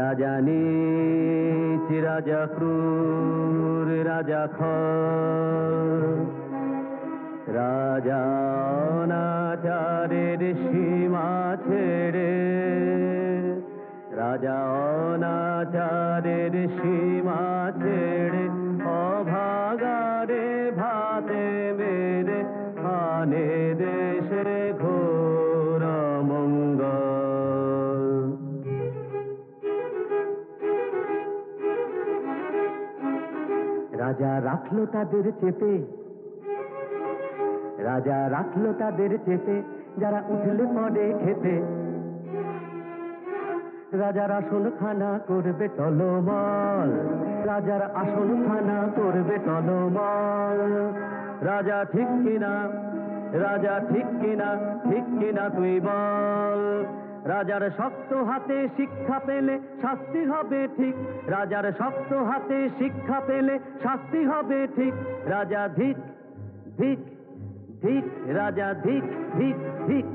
রাজা নীচ, রাজা ক্রূর, রাজা খর, রাজা অনাচারের সীমা ছেড়ে, রাজা অনাচারের সীমা ছেড়ে, অভাগারে ভাতে মেরে আনে দেশে ঘোর মঙ্গল। রাজা রাখলো তাদের চেপে, রাজা রাখলো তাদের চেপে, যারা উঠলে পড়ে খেতে, রাজার আসন খানা করবে টলমল, রাজার আসন খানা করবে টলমল। রাজা ঠিক কিনা, রাজা ঠিক কিনা, ঠিক কিনা তুই বল। রাজার শক্ত হাতে শিক্ষা পেলে শাস্তি হবে ঠিক, রাজার শক্ত হাতে শিক্ষা পেলে শাস্তি হবে ঠিক। রাজা ধিক ধিক ধিক, রাজা ধিক ধিক ধিক।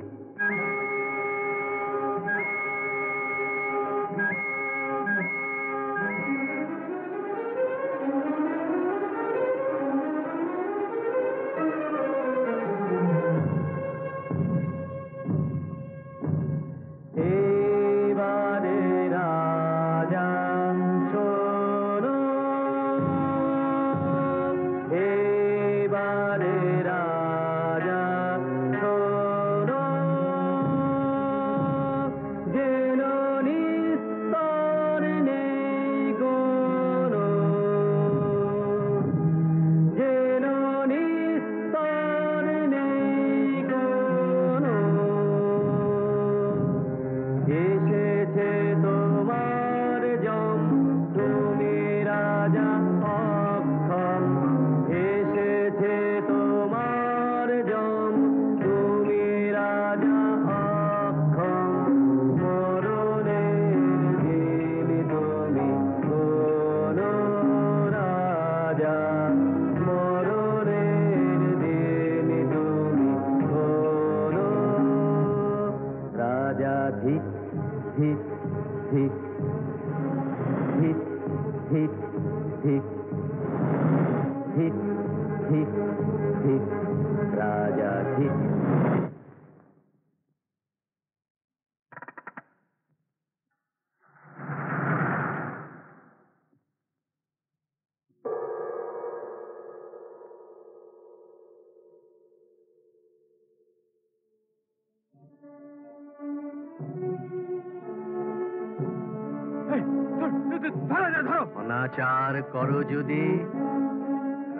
অনাচার করো যদি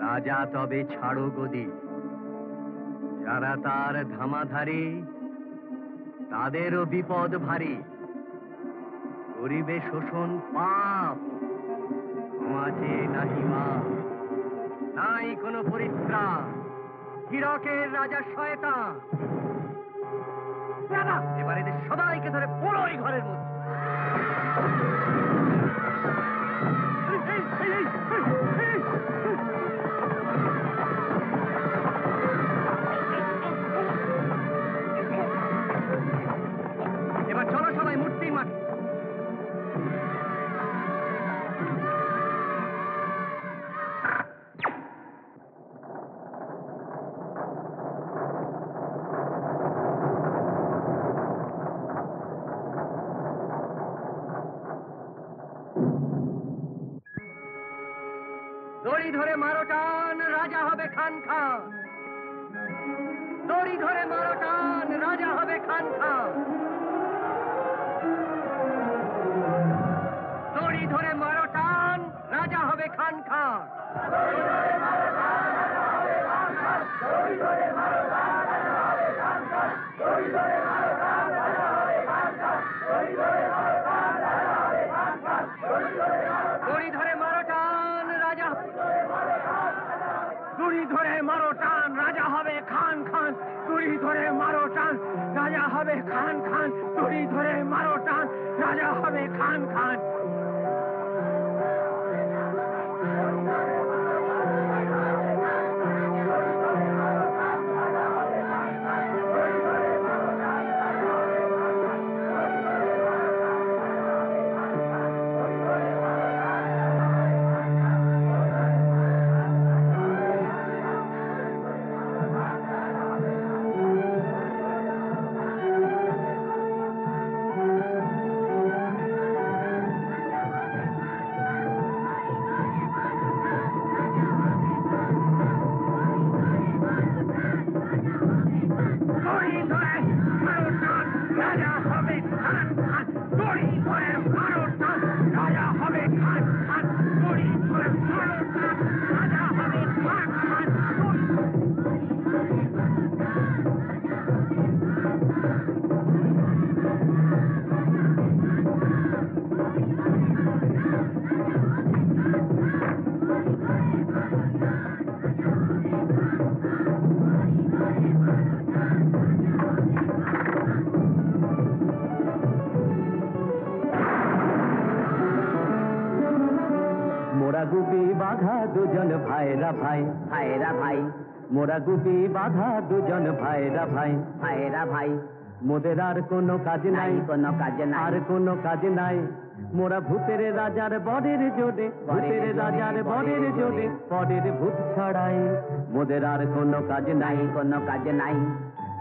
রাজা তবে ছাড়ো গদি, যারা তার ধামাধারী তাদেরও বিপদ ভারী। করিবে শোষণ পাপ, সমাজে নাহি মাপ, নাই কোনো পরিত্রাণ, হীরকের রাজা শয়তান। এবারে সবাইকে ধরে বড়ই ঘরের মধ্যে। এবার চলো সবাই মূর্তির মাঠে। দড়ি ধরে মারো টান, রাজা হবে খান খান। দড়ি ধরে মারো টান, রাজা হবে খান খান। দড়ি ধরে মারো টান, রাজা হবে খান খান। দড়ি ধরে মারো টান, রাজা। দড়ি ধরে মারো টান, রাজা হবে খান খান। দড়ি ধরে মারো টান, রাজা হবে খান খান। দড়ি ধরে মারো টান, রাজা হবে খান খান। বাঁধা দুজন ভাইরা ভাই, ভাইরা ভাই, মোরা গুপি বাঁধা দুজন ভাইরা ভাই, ভাইরা ভাই, মোদের আর কোনো কাজ নাই, কোনো কাজ নাই, আর কোনো কাজ নাই, মোরা ভূতের রাজার বরের জোরে, ভূতের রাজার বরের জোরে, পরের ভূত ছাড়াই, মোদের আর কোনো কাজ নাই, কোনো কাজ নাই,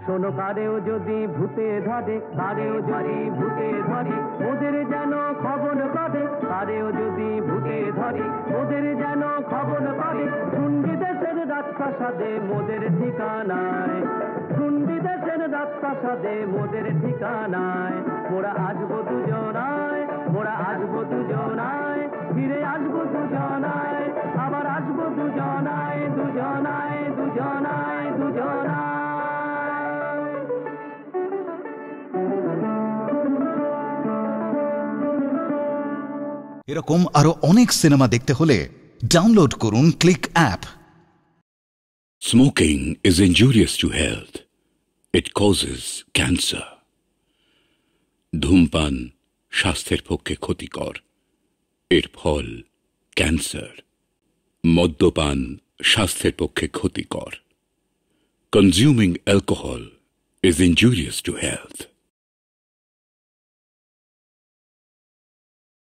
শোনো কারেও যদি ভূতে ধরে, কারেও যদি ভূতে ধরে, ওদের যেন খবর করে, কারেও যদি ভূতে ধরে, ওদের যেন খবর করে, শুনবি দেশের রাজপ্রাসাদে মোদের ঠিকানায়, শুনবি দেশের রাজপ্রাসাদে মোদের ঠিকানায়, মোরা আসবো দুজনায়, মোরা আসবো দুজনায়, ফিরে আসবো দুজনায়, আবার আসবো দুজনায়, দুজনায়, দুজনায়, দুজনায়। এরকম আরো অনেক সিনেমা দেখতে হলে ডাউনলোড করুন click app. Smoking is injurious to health. It causes cancer. ধূমপান স্বাস্থ্যের পক্ষে ক্ষতিকর, এর ফল ক্যান্সার। মদ্যপান স্বাস্থ্যের পক্ষে ক্ষতিকর। Consuming alcohol is injurious to health.